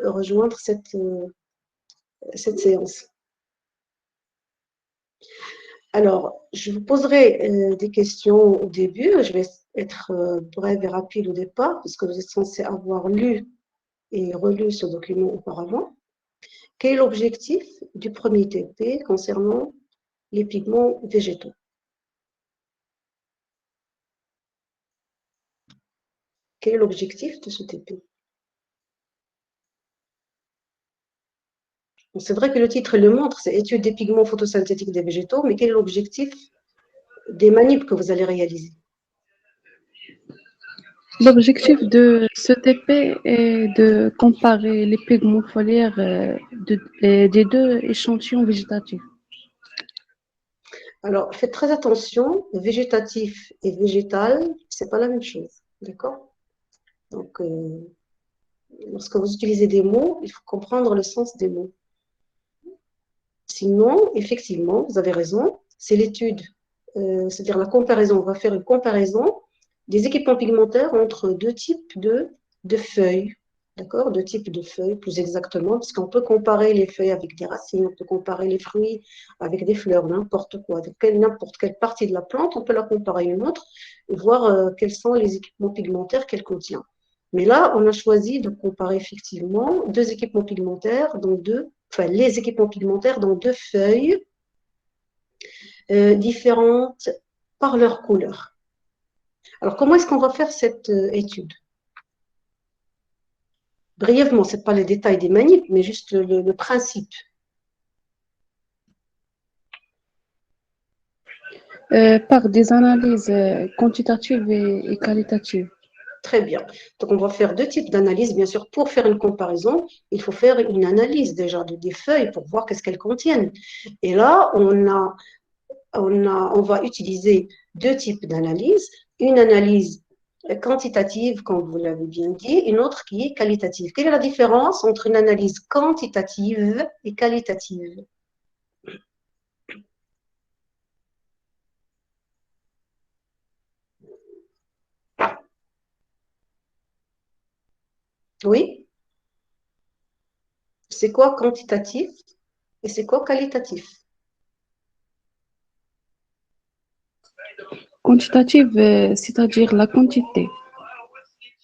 rejoindre cette séance. Alors, je vous poserai des questions au début. Je vais être brève et rapide au départ, parce que vous êtes censé avoir lu et relu ce document auparavant. Quel est l'objectif du premier TP concernant les pigments végétaux? Quel est l'objectif de ce TP? C'est vrai que le titre le montre, c'est étude des pigments photosynthétiques des végétaux, mais quel est l'objectif des manips que vous allez réaliser? L'objectif de ce TP est de comparer les pigments foliaires des deux échantillons végétatifs. Alors, faites très attention, végétatif et végétal, c'est pas la même chose, d'accord? Donc, lorsque vous utilisez des mots, il faut comprendre le sens des mots. Sinon, effectivement, vous avez raison, c'est l'étude, c'est-à-dire la comparaison. On va faire une comparaison des équipements pigmentaires entre deux types de feuilles, d'accord? Deux types de feuilles, plus exactement, parce qu'on peut comparer les feuilles avec des racines, on peut comparer les fruits avec des fleurs, n'importe quoi. N'importe quelle partie de la plante, on peut la comparer à une autre et voir quels sont les équipements pigmentaires qu'elle contient. Mais là, on a choisi de comparer effectivement deux équipements pigmentaires, les équipements pigmentaires dans deux feuilles différentes par leur couleur. Alors, comment est-ce qu'on va faire cette étude? Brièvement, ce n'est pas les détails des manips, mais juste le principe. Par des analyses quantitatives et qualitatives. Très bien. Donc, on va faire deux types d'analyses. Bien sûr, pour faire une comparaison, il faut faire une analyse déjà des feuilles pour voir qu'est-ce qu'elles contiennent. Et là, on va utiliser deux types d'analyses. Une analyse quantitative, comme vous l'avez bien dit, une autre qui est qualitative. Quelle est la différence entre une analyse quantitative et qualitative? Oui? C'est quoi quantitatif et c'est quoi qualitatif? Quantitative, c'est-à-dire la quantité.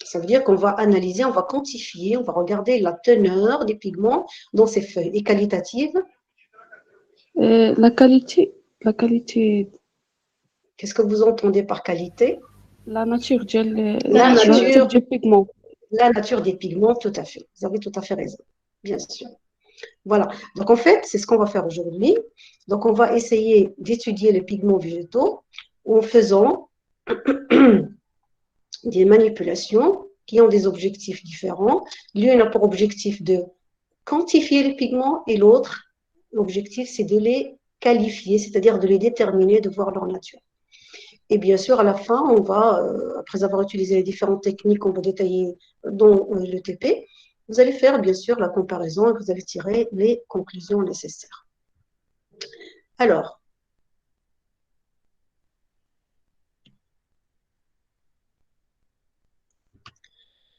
Ça veut dire qu'on va analyser, on va quantifier, on va regarder la teneur des pigments dans ces feuilles. Et qualitative, La qualité, qu'est-ce que vous entendez par qualité? la nature, La la nature nature, du pigment. la nature des pigments, tout à fait. Vous avez tout à fait raison, bien sûr. Voilà. Donc, en fait, c'est ce qu'on va faire aujourd'hui. Donc, on va essayer d'étudier les pigments végétaux en faisant des manipulations qui ont des objectifs différents. L'une a pour objectif de quantifier les pigments et l'autre, l'objectif, c'est de les qualifier, c'est-à-dire de les déterminer, de voir leur nature. Et bien sûr, à la fin, on va, après avoir utilisé les différentes techniques qu'on va détailler dans le TP, vous allez faire bien sûr la comparaison et vous allez tirer les conclusions nécessaires. Alors,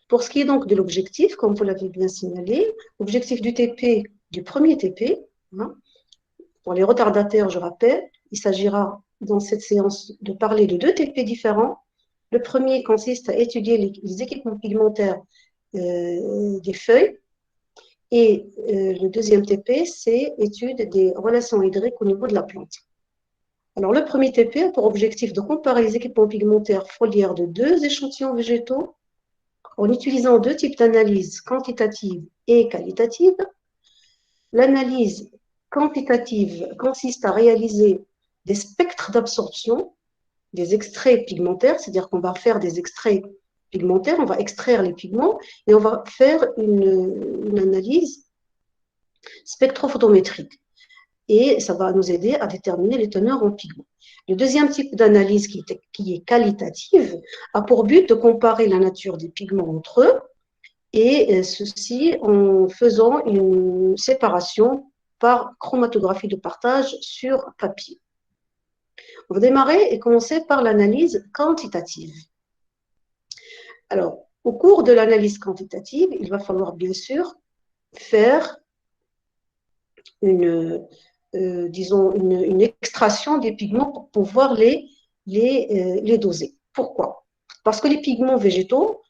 pour ce qui est donc de l'objectif, comme vous l'avez bien signalé, l'objectif du TP, du premier TP, hein, pour les retardataires, je rappelle, il s'agira dans cette séance de parler de deux TP différents. Le premier consiste à étudier les équipements pigmentaires des feuilles et le deuxième TP, c'est étude des relations hydriques au niveau de la plante. Alors, le premier TP a pour objectif de comparer les équipements pigmentaires foliaires de deux échantillons végétaux en utilisant deux types d'analyse, quantitative et qualitative. L'analyse quantitative consiste à réaliser des spectres d'absorption, des extraits pigmentaires, c'est-à-dire qu'on va faire des extraits pigmentaires, on va extraire les pigments et on va faire une analyse spectrophotométrique. Et ça va nous aider à déterminer les teneurs en pigments. Le deuxième type d'analyse qui est qualitative a pour but de comparer la nature des pigments entre eux et ceci en faisant une séparation par chromatographie de partage sur papier. On va démarrer et commencer par l'analyse quantitative. Alors, au cours de l'analyse quantitative, il va falloir bien sûr faire disons, une extraction des pigments pour pouvoir les doser. Pourquoi? Parce que les pigments végétaux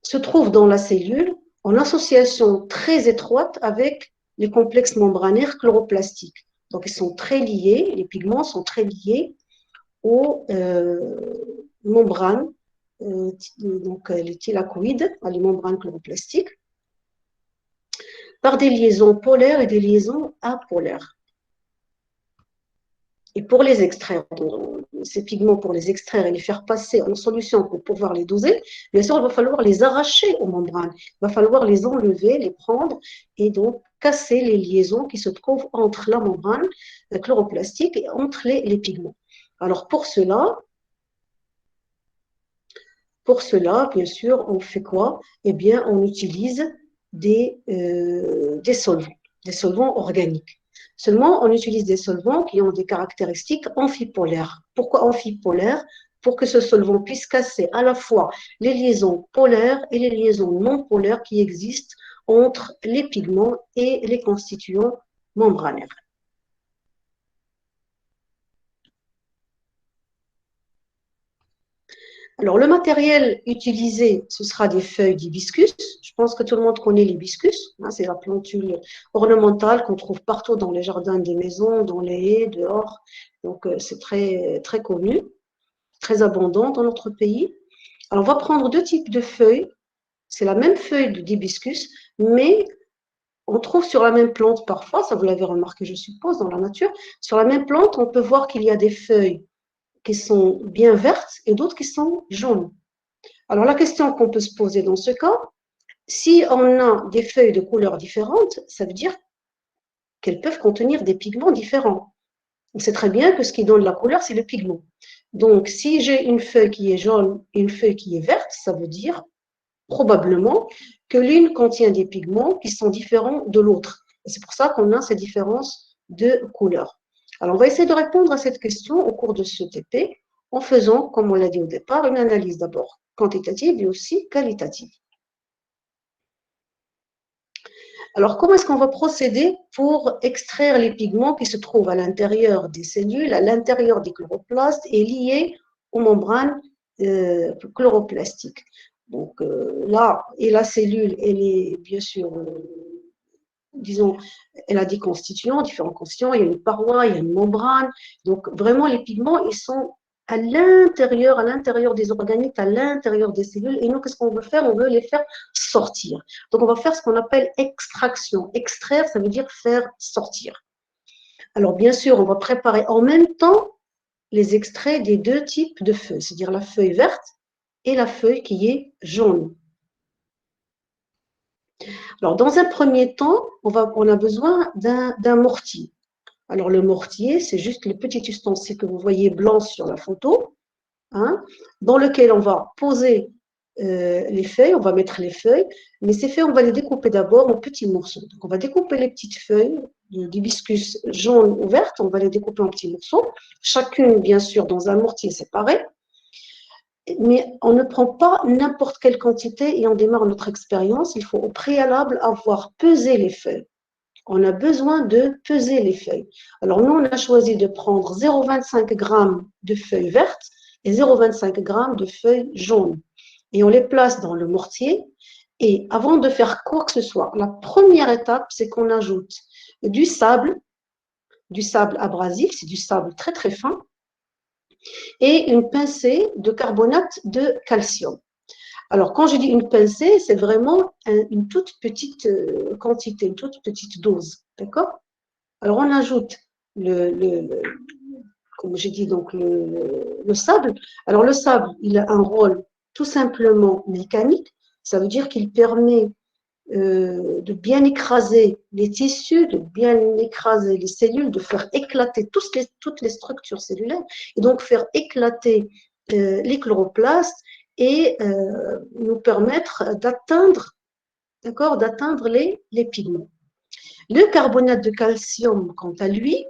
se trouvent dans la cellule en association très étroite avec les complexes membranaires chloroplastiques. Donc, ils sont très liés, les pigments sont très liés aux membranes, donc les thylakoïdes, les membranes chloroplastiques, par des liaisons polaires et des liaisons apolaires. Et pour les extraire, ces pigments, pour les extraire et les faire passer en solution pour pouvoir les doser, bien sûr, il va falloir les arracher aux membranes. Il va falloir les enlever, les prendre et donc casser les liaisons qui se trouvent entre la membrane chloroplastique et entre les pigments. Alors pour cela, bien sûr, on fait quoi? Eh bien, on utilise des solvants organiques. Seulement, on utilise des solvants qui ont des caractéristiques amphipolaires. Pourquoi amphipolaires? Pour que ce solvant puisse casser à la fois les liaisons polaires et les liaisons non polaires qui existent entre les pigments et les constituants membranaires. Alors, le matériel utilisé, ce sera des feuilles d'hibiscus. Je pense que tout le monde connaît l'hibiscus. Hein, c'est la plantule ornementale qu'on trouve partout dans les jardins des maisons, dans les haies, dehors. Donc, c'est très, très connu, très abondant dans notre pays. Alors, on va prendre deux types de feuilles. C'est la même feuille d'hibiscus, mais on trouve sur la même plante parfois, ça vous l'avez remarqué, je suppose, dans la nature, sur la même plante, on peut voir qu'il y a des feuilles qui sont bien vertes et d'autres qui sont jaunes. Alors, la question qu'on peut se poser dans ce cas, si on a des feuilles de couleurs différentes, ça veut dire qu'elles peuvent contenir des pigments différents. On sait très bien que ce qui donne la couleur, c'est le pigment. Donc, si j'ai une feuille qui est jaune et une feuille qui est verte, ça veut dire probablement que l'une contient des pigments qui sont différents de l'autre. C'est pour ça qu'on a ces différences de couleurs. Alors, on va essayer de répondre à cette question au cours de ce TP en faisant, comme on l'a dit au départ, une analyse d'abord quantitative et aussi qualitative. Alors, comment est-ce qu'on va procéder pour extraire les pigments qui se trouvent à l'intérieur des cellules, à l'intérieur des chloroplastes et liés aux membranes chloroplastiques? Donc là, et la cellule, elle est bien sûr, disons, elle a des constituants, différents constituants, il y a une paroi, il y a une membrane. Donc vraiment, les pigments, ils sont à l'intérieur des organites, à l'intérieur des cellules. Et nous, qu'est-ce qu'on veut faire? On veut les faire sortir. Donc on va faire ce qu'on appelle extraction. Extraire, ça veut dire faire sortir. Alors bien sûr, on va préparer en même temps les extraits des deux types de feuilles, c'est-à-dire la feuille verte et la feuille qui est jaune. Alors, dans un premier temps, on a besoin d'un mortier. Alors, le mortier, c'est juste le petit ustensile que vous voyez blanc sur la photo, hein, dans lequel on va poser les feuilles, on va mettre les feuilles, mais ces feuilles, on va les découper d'abord en petits morceaux. Donc, on va découper les petites feuilles d'hibiscus jaune ou verte, on va les découper en petits morceaux, chacune, bien sûr, dans un mortier séparé. Mais on ne prend pas n'importe quelle quantité et on démarre notre expérience. Il faut au préalable avoir pesé les feuilles. On a besoin de peser les feuilles. Alors nous, on a choisi de prendre 0,25 g de feuilles vertes et 0,25 g de feuilles jaunes. Et on les place dans le mortier. Et avant de faire quoi que ce soit, la première étape, c'est qu'on ajoute du sable abrasif, c'est du sable très très fin, et une pincée de carbonate de calcium. Alors, quand je dis une pincée, c'est vraiment une toute petite quantité, une toute petite dose. D'accord? Alors, on ajoute comme j'ai dit, donc le sable. Alors, le sable, il a un rôle tout simplement mécanique. Ça veut dire qu'il permet de bien écraser les tissus, de bien écraser les cellules, de faire éclater toutes les structures cellulaires et donc faire éclater les chloroplastes et nous permettre d'atteindre les pigments. Le carbonate de calcium, quant à lui,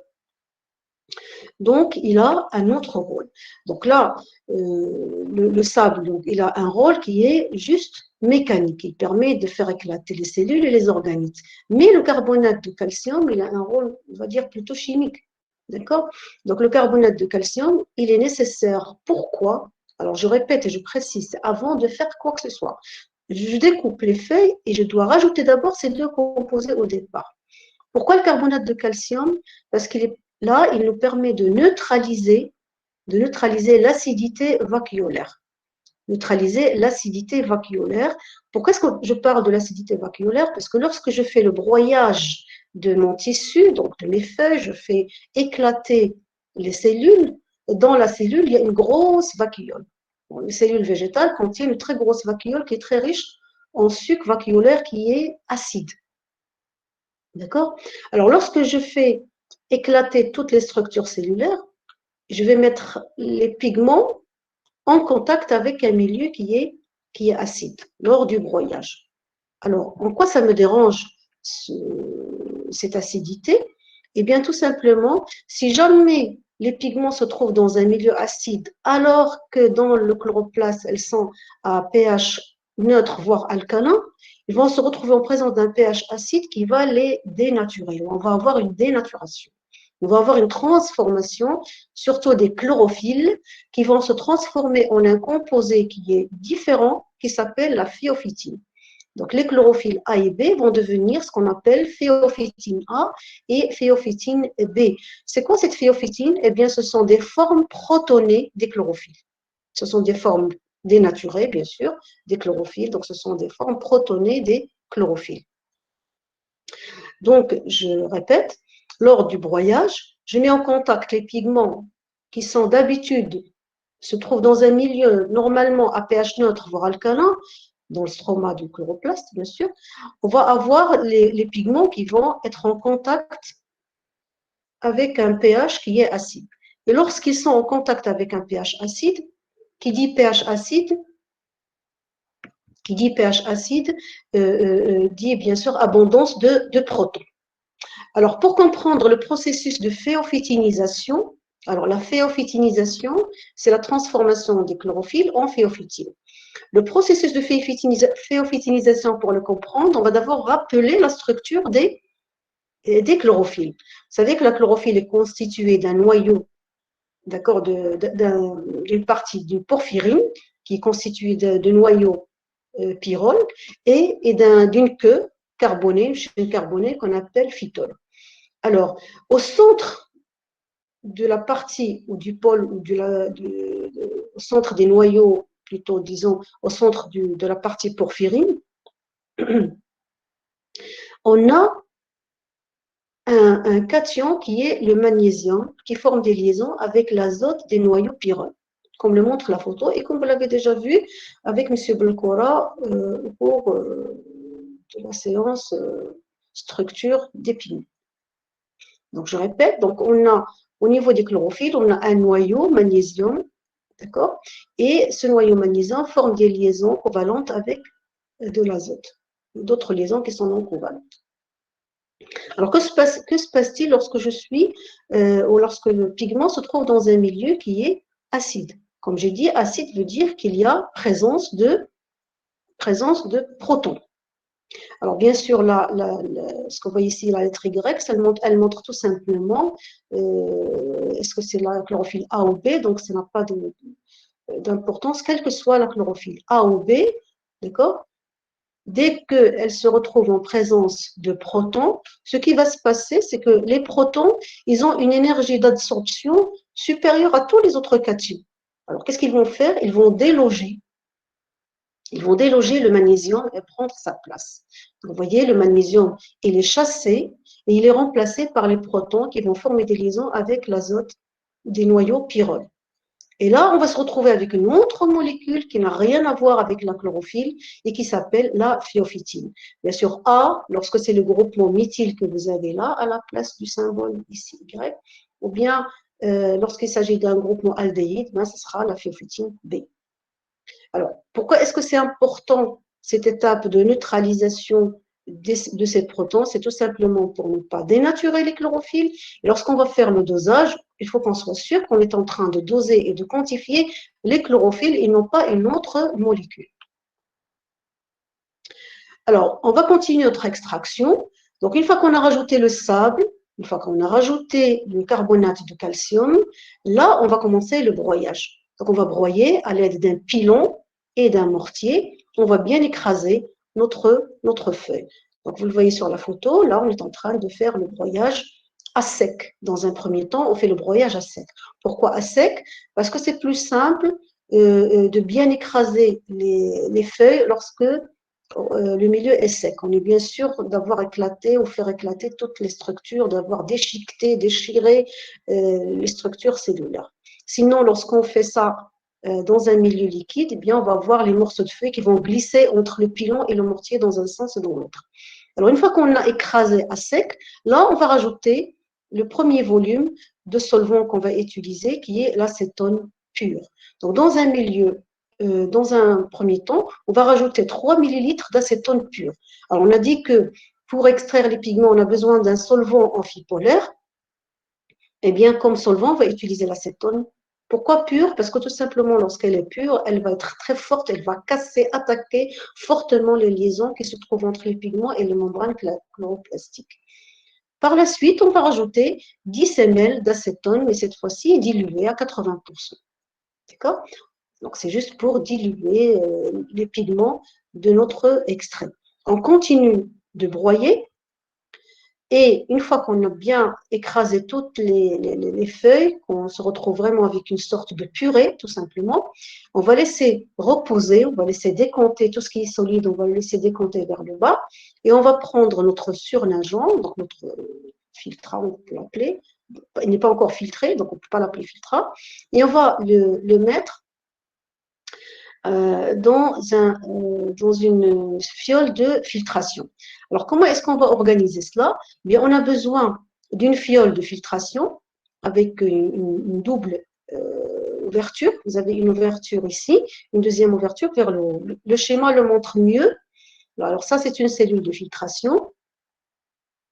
donc il a un autre rôle. Donc là, le sable, donc, il a un rôle qui est juste mécanique. Il permet de faire éclater les cellules et les organites. Mais le carbonate de calcium, il a un rôle, on va dire, plutôt chimique. D'accord? Donc, le carbonate de calcium, il est nécessaire. Pourquoi? Alors, je répète et je précise, avant de faire quoi que ce soit. Je découpe les feuilles et je dois rajouter d'abord ces deux composés au départ. Pourquoi le carbonate de calcium? Parce qu'il est là, il nous permet de neutraliser l'acidité vacuolaire. Neutraliser l'acidité vacuolaire. Pourquoi est-ce que je parle de l'acidité vacuolaire? Parce que lorsque je fais le broyage de mon tissu, donc de mes feuilles, je fais éclater les cellules. Dans la cellule, il y a une grosse vacuole. Bon, les cellules végétales contiennent une très grosse vacuole qui est très riche en sucre vacuolaire qui est acide. D'accord? Alors, lorsque je fais éclater toutes les structures cellulaires, je vais mettre les pigments en contact avec un milieu qui est acide lors du broyage. Alors, en quoi ça me dérange cette acidité? Eh bien, tout simplement, si jamais les pigments se trouvent dans un milieu acide, alors que dans le chloroplaste, elles sont à pH neutre, voire alcalin, ils vont se retrouver en présence d'un pH acide qui va les dénaturer. On va avoir une dénaturation. On va avoir une transformation, surtout des chlorophylles, qui vont se transformer en un composé qui est différent, qui s'appelle la phéophytine. Donc, les chlorophylles A et B vont devenir ce qu'on appelle phéophytine A et phéophytine B. C'est quoi cette phéophytine? Eh bien, ce sont des formes protonées des chlorophylles. Ce sont des formes dénaturées, bien sûr, des chlorophylles. Donc, ce sont des formes protonées des chlorophylles. Donc, je répète, lors du broyage, je mets en contact les pigments qui sont d'habitude, se trouvent dans un milieu normalement à pH neutre, voire alcalin, dans le stroma du chloroplaste, bien sûr. On va avoir les pigments qui vont être en contact avec un pH qui est acide. Et lorsqu'ils sont en contact avec un pH acide, qui dit pH acide, dit bien sûr abondance de protons. Alors, pour comprendre le processus de phéophytinisation, alors la phéophytinisation, c'est la transformation des chlorophylles en phéophytine. Le processus de phéophytinisation, pour le comprendre, on va d'abord rappeler la structure des chlorophylles. Vous savez que la chlorophylle est constituée d'un noyau, d'accord, d'une partie du porphyrine, qui est constituée de noyau pyrrole, et d'une queue carbonée, une chaîne carbonée qu'on appelle phytole. Alors, au centre de la partie ou du pôle ou au centre des noyaux, plutôt disons au centre de la partie porphyrine, on a un cation qui est le magnésium, qui forme des liaisons avec l'azote des noyaux pyrrole, comme le montre la photo et comme vous l'avez déjà vu avec M. Belkora au cours de la séance structure des pigments. Donc, je répète, donc on a au niveau des chlorophylles, on a un noyau magnésium, d'accord? Et ce noyau magnésium forme des liaisons covalentes avec de l'azote, d'autres liaisons qui sont non covalentes. Alors, que se passe-t-il lorsque je suis, ou lorsque le pigment se trouve dans un milieu qui est acide? Comme j'ai dit, acide veut dire qu'il y a présence de protons. Alors, bien sûr, ce qu'on voit ici, la lettre Y, elle montre tout simplement est-ce que c'est la chlorophylle A ou B, donc ça n'a pas d'importance, quelle que soit la chlorophylle A ou B, d'accord? Dès qu'elle se retrouve en présence de protons, ce qui va se passer, c'est que les protons, ils ont une énergie d'absorption supérieure à tous les autres cations. Alors, qu'est-ce qu'ils vont faire? Ils vont déloger le magnésium et prendre sa place. Vous voyez, le magnésium, il est chassé et il est remplacé par les protons qui vont former des liaisons avec l'azote des noyaux pyrrole. Et là, on va se retrouver avec une autre molécule qui n'a rien à voir avec la chlorophylle et qui s'appelle la phéophytine. Bien sûr, A, lorsque c'est le groupement méthyle que vous avez là, à la place du symbole ici, Y, ou bien lorsqu'il s'agit d'un groupement aldéhyde, ben, ce sera la phéophytine B. Alors, pourquoi est-ce que c'est important cette étape de neutralisation de ces protons? C'est tout simplement pour ne pas dénaturer les chlorophylles. Et lorsqu'on va faire le dosage, il faut qu'on soit sûr qu'on est en train de doser et de quantifier les chlorophylles et non pas une autre molécule. Alors, on va continuer notre extraction. Donc, une fois qu'on a rajouté le sable, une fois qu'on a rajouté le carbonate de calcium, là, on va commencer le broyage. Donc, on va broyer à l'aide d'un pilon et d'un mortier. On va bien écraser notre feuille. Donc, vous le voyez sur la photo, là, on est en train de faire le broyage à sec. Dans un premier temps, on fait le broyage à sec. Pourquoi à sec? Parce que c'est plus simple de bien écraser les feuilles lorsque le milieu est sec. On est bien sûr d'avoir éclaté ou faire éclater toutes les structures, d'avoir déchiqueté, déchiré les structures cellulaires. Sinon, lorsqu'on fait ça dans un milieu liquide, eh bien, on va avoir les morceaux de feuilles qui vont glisser entre le pilon et le mortier dans un sens et dans l'autre. Alors, une fois qu'on a écrasé à sec, là, on va rajouter le premier volume de solvant qu'on va utiliser, qui est l'acétone pur. Donc, dans un premier temps, on va rajouter 3 millilitres d'acétone pur. Alors, on a dit que pour extraire les pigments, on a besoin d'un solvant amphipolaire. Eh bien, comme solvant, on va utiliser l'acétone. Pourquoi pure? Parce que tout simplement, lorsqu'elle est pure, elle va être très forte, elle va casser, attaquer fortement les liaisons qui se trouvent entre les pigments et les membranes chloroplastiques. Par la suite, on va rajouter 10 ml d'acétone, mais cette fois-ci dilué à 80%. D'accord? Donc, c'est juste pour diluer les pigments de notre extrait. On continue de broyer et une fois qu'on a bien écrasé toutes les feuilles, qu'on se retrouve vraiment avec une sorte de purée, tout simplement, on va laisser reposer, on va laisser décanter tout ce qui est solide, on va le laisser décanter vers le bas et on va prendre notre surnageant, donc notre filtrat, on peut l'appeler. Il n'est pas encore filtré, donc on ne peut pas l'appeler filtrat, et on va le mettre dans une fiole de filtration. Alors, comment est-ce qu'on va organiser cela? Bien, on a besoin d'une fiole de filtration avec une double ouverture. Vous avez une ouverture ici, une deuxième ouverture vers le haut. Le schéma le montre mieux. Alors, ça, c'est une cellule de filtration,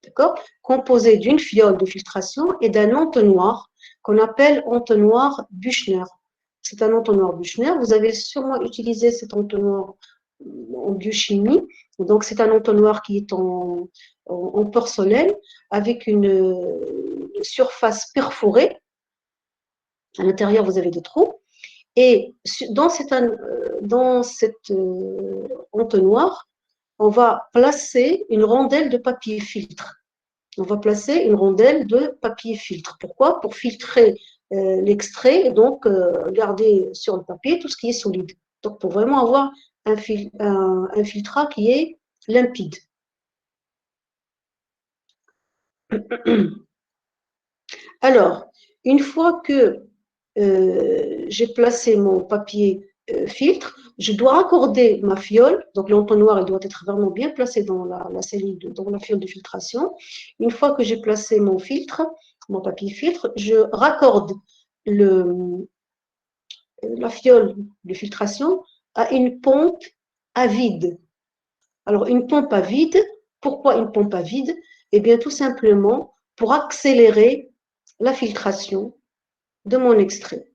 d'accord, composée d'une fiole de filtration et d'un entonnoir qu'on appelle entonnoir Büchner. C'est un entonnoir Büchner. Vous avez sûrement utilisé cet entonnoir en biochimie. Donc, c'est un entonnoir qui est en porcelaine avec une surface perforée. À l'intérieur, vous avez des trous. Et dans cet entonnoir, on va placer une rondelle de papier filtre. On va placer une rondelle de papier filtre. Pourquoi? Pour filtrer l'extrait et donc garder sur le papier tout ce qui est solide. Donc, pour vraiment avoir un filtrat qui est limpide. Alors, une fois que j'ai placé mon papier filtre, je dois raccorder ma fiole. Donc, l'entonnoir, elle doit être vraiment bien placé dans la cellule, dans la fiole de filtration. Une fois que j'ai placé mon filtre, mon papier filtre, je raccorde la fiole de filtration à une pompe à vide. Alors, une pompe à vide, pourquoi une pompe à vide? Eh bien, tout simplement pour accélérer la filtration de mon extrait.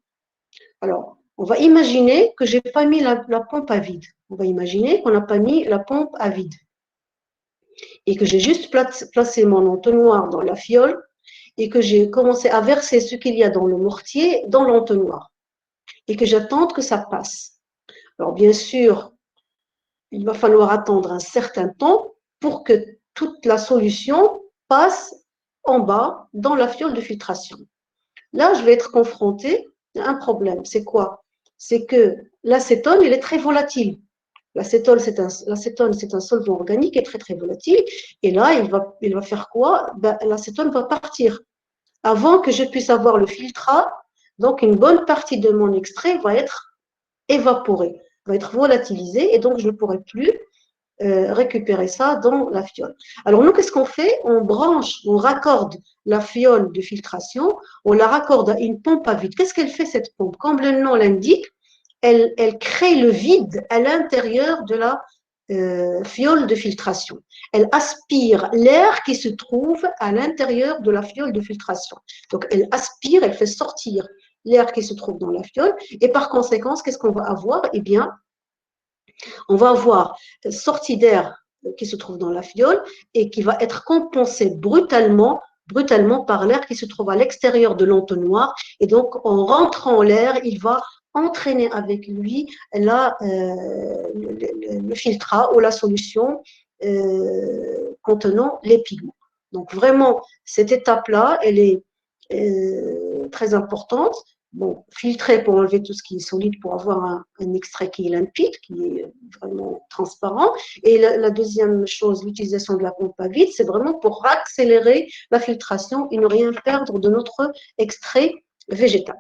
Alors, on va imaginer que je n'ai pas mis la pompe à vide. On va imaginer qu'on n'a pas mis la pompe à vide et que j'ai juste placé mon entonnoir dans la fiole et que j'ai commencé à verser ce qu'il y a dans le mortier dans l'entonnoir et que j'attende que ça passe. Alors, bien sûr, il va falloir attendre un certain temps pour que toute la solution passe en bas dans la fiole de filtration. Là, je vais être confrontée à un problème. C'est quoi? C'est que l'acétone, il est très volatile. L'acétone, c'est un solvant organique qui est très, très volatile. Et là, il va faire quoi? Ben, l'acétone va partir. Avant que je puisse avoir le filtrat, donc une bonne partie de mon extrait va être évaporée, va être volatilisée, et donc je ne pourrai plus récupérer ça dans la fiole. Alors nous, qu'est-ce qu'on fait? On raccorde la fiole de filtration, on la raccorde à une pompe à vide. Qu'est-ce qu'elle fait cette pompe? Comme le nom l'indique, elle crée le vide à l'intérieur de la fiole de filtration. Elle aspire l'air qui se trouve à l'intérieur de la fiole de filtration. Donc elle aspire, elle fait sortir l'air qui se trouve dans la fiole, et par conséquent, qu'est-ce qu'on va avoir? Eh bien, on va avoir sortie d'air qui se trouve dans la fiole et qui va être compensé brutalement par l'air qui se trouve à l'extérieur de l'entonnoir. Et donc, en rentrant l'air, il va entraîner avec lui le filtrat ou la solution contenant les pigments. Donc, vraiment, cette étape-là, elle est très importante. Bon, filtrer pour enlever tout ce qui est solide, pour avoir un extrait qui est limpide, qui est vraiment transparent. Et la deuxième chose, l'utilisation de la pompe à vide, c'est vraiment pour accélérer la filtration et ne rien perdre de notre extrait végétal.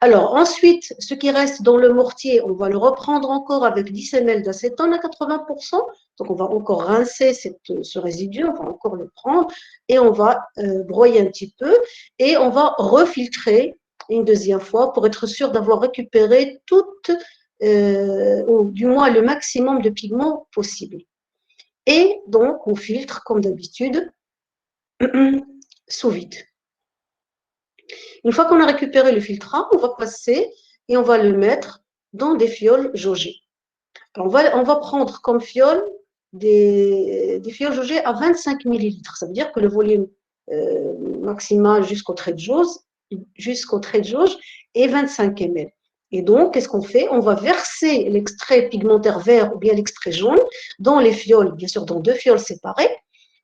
Alors, ensuite, ce qui reste dans le mortier, on va le reprendre encore avec 10 ml d'acétone à 80%. Donc, on va encore rincer ce résidu, on va encore le prendre et on va broyer un petit peu et on va refiltrer une deuxième fois pour être sûr d'avoir récupéré ou du moins le maximum de pigments possible. Et donc, on filtre comme d'habitude sous vide. Une fois qu'on a récupéré le filtrat, on va passer et on va le mettre dans des fioles jaugées. Alors on va prendre comme fiole des fioles jaugées à 25 millilitres. Ça veut dire que le volume maximal jusqu'au trait de jauge est 25 ml. Et donc, qu'est-ce qu'on fait? On va verser l'extrait pigmentaire vert ou bien l'extrait jaune dans les fioles, bien sûr dans 2 fioles séparées,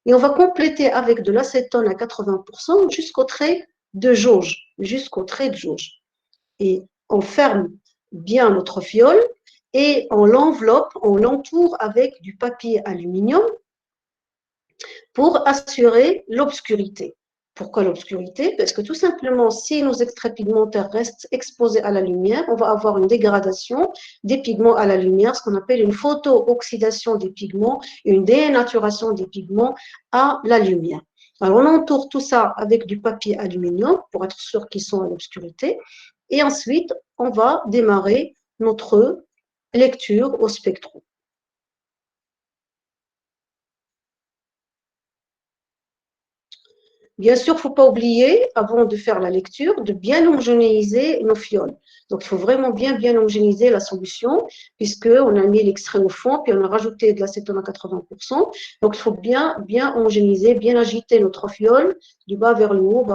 et on va compléter avec de l'acétone à 80% jusqu'au trait de jauge, Et on ferme bien notre fiole et on l'enveloppe, on l'entoure avec du papier aluminium pour assurer l'obscurité. Pourquoi l'obscurité? Parce que tout simplement, si nos extraits pigmentaires restent exposés à la lumière, on va avoir une dégradation des pigments à la lumière, ce qu'on appelle une photo-oxydation des pigments, une dénaturation des pigments à la lumière. Alors, on entoure tout ça avec du papier aluminium pour être sûr qu'ils sont à l'obscurité. Et ensuite, on va démarrer notre lecture au spectro. Bien sûr, il ne faut pas oublier, avant de faire la lecture, de bien homogénéiser nos fioles. Donc, il faut vraiment bien homogénéiser la solution, puisqu'on a mis l'extrait au fond, puis on a rajouté de l'acétone à 80%. Donc, il faut bien homogénéiser, bien agiter notre fiole, du bas vers le haut,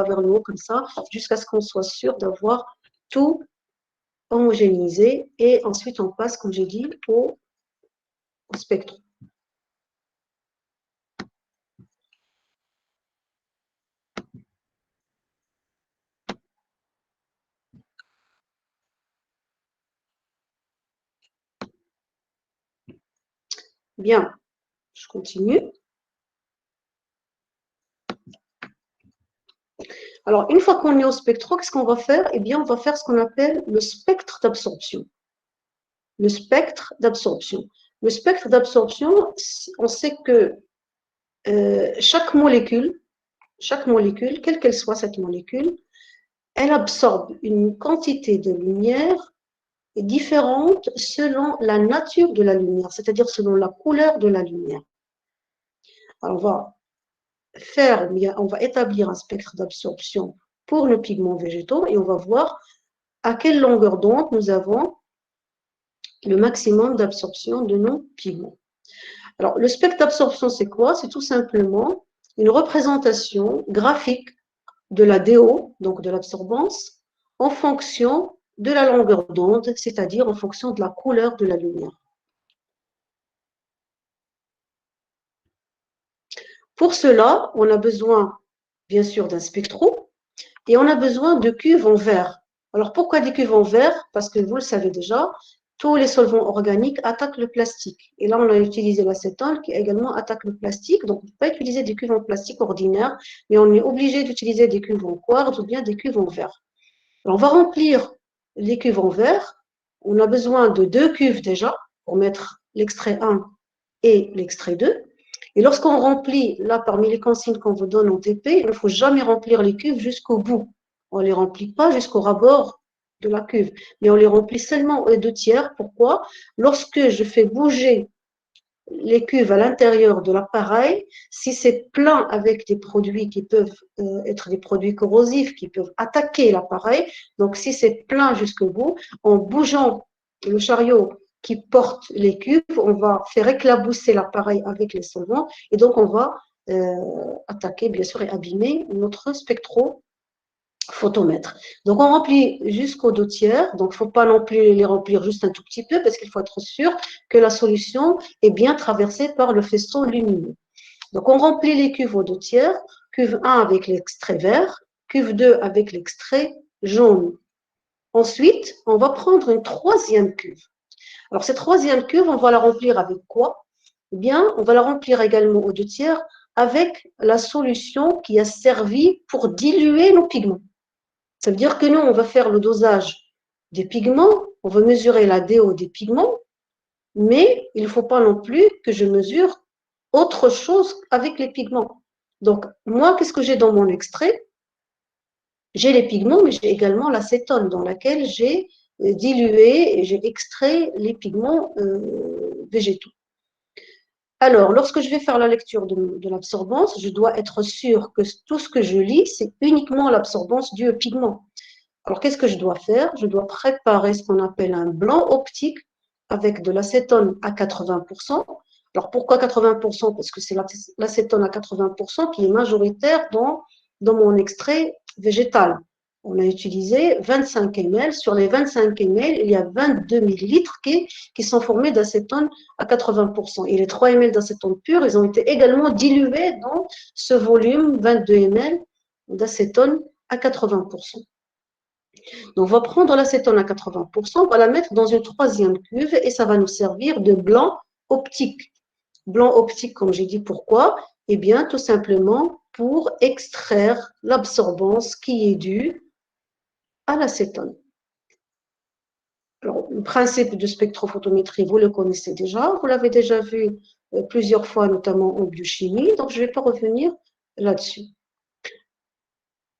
comme ça, jusqu'à ce qu'on soit sûr d'avoir tout homogénéisé. Et ensuite, on passe, comme j'ai dit, au spectre. Bien, je continue. Alors, une fois qu'on est au spectro, qu'est-ce qu'on va faire? Eh bien, on va faire ce qu'on appelle le spectre d'absorption. Le spectre d'absorption. Le spectre d'absorption, on sait que chaque molécule, quelle qu'elle soit cette molécule, elle absorbe une quantité de lumière différente selon la nature de la lumière, c'est-à-dire selon la couleur de la lumière. Alors, on va établir un spectre d'absorption pour nos pigments végétaux et on va voir à quelle longueur d'onde nous avons le maximum d'absorption de nos pigments. Alors, le spectre d'absorption, c'est quoi? C'est tout simplement une représentation graphique de la DO, donc de l'absorbance, en fonction de la longueur d'onde, c'est-à-dire en fonction de la couleur de la lumière. Pour cela, on a besoin, bien sûr, d'un spectro et on a besoin de cuves en verre. Alors, pourquoi des cuves en verre? Parce que vous le savez déjà, tous les solvants organiques attaquent le plastique. Et là, on a utilisé l'acétone qui également attaque le plastique. Donc, on ne peut pas utiliser des cuves en plastique ordinaire, mais on est obligé d'utiliser des cuves en quartz ou bien des cuves en verre. Alors, on va remplir les cuves en verre. On a besoin de 2 cuves déjà pour mettre l'extrait 1 et l'extrait 2. Et lorsqu'on remplit, là, parmi les consignes qu'on vous donne en TP, il ne faut jamais remplir les cuves jusqu'au bout. On ne les remplit pas jusqu'au ras-bord de la cuve, mais on les remplit seulement aux 2/3. Pourquoi? Lorsque je fais bouger les cuves à l'intérieur de l'appareil, si c'est plein avec des produits qui peuvent être des produits corrosifs, qui peuvent attaquer l'appareil, donc si c'est plein jusqu'au bout, en bougeant le chariot qui porte les cubes, on va faire éclabousser l'appareil avec les solvants et donc on va attaquer bien sûr et abîmer notre spectrophotomètre. Donc on remplit jusqu'aux 2/3, donc il ne faut pas non plus les remplir juste un tout petit peu parce qu'il faut être sûr que la solution est bien traversée par le faisceau lumineux. Donc on remplit les cuves aux 2/3, cuve 1 avec l'extrait vert, cuve 2 avec l'extrait jaune. Ensuite, on va prendre une troisième cuve. Alors, cette troisième cuve, on va la remplir avec quoi? Eh bien, on va la remplir également aux 2/3 avec la solution qui a servi pour diluer nos pigments. Ça veut dire que nous, on va faire le dosage des pigments, on va mesurer la DO des pigments, mais il ne faut pas non plus que je mesure autre chose avec les pigments. Donc, moi, qu'est-ce que j'ai dans mon extrait? J'ai les pigments, mais j'ai également l'acétone dans laquelle j'ai dilué et j'ai extrait les pigments végétaux. Alors, lorsque je vais faire la lecture de l'absorbance, je dois être sûr que tout ce que je lis, c'est uniquement l'absorbance due au pigment. Alors, qu'est-ce que je dois faire? Je dois préparer ce qu'on appelle un blanc optique avec de l'acétone à 80%. Alors, pourquoi 80%? Parce que c'est l'acétone à 80% qui est majoritaire dans mon extrait végétal. On a utilisé 25 ml. Sur les 25 ml, il y a 22 millilitres qui sont formés d'acétone à 80%. Et les 3 ml d'acétone pur, ils ont été également dilués dans ce volume 22 ml d'acétone à 80%. Donc, on va prendre l'acétone à 80%, on va la mettre dans une troisième cuve et ça va nous servir de blanc optique. Blanc optique, comme j'ai dit, pourquoi? Eh bien, tout simplement pour extraire l'absorbance qui est due à l'acétone. Alors, le principe de spectrophotométrie, vous le connaissez déjà, vous l'avez déjà vu plusieurs fois, notamment en biochimie, donc je ne vais pas revenir là-dessus.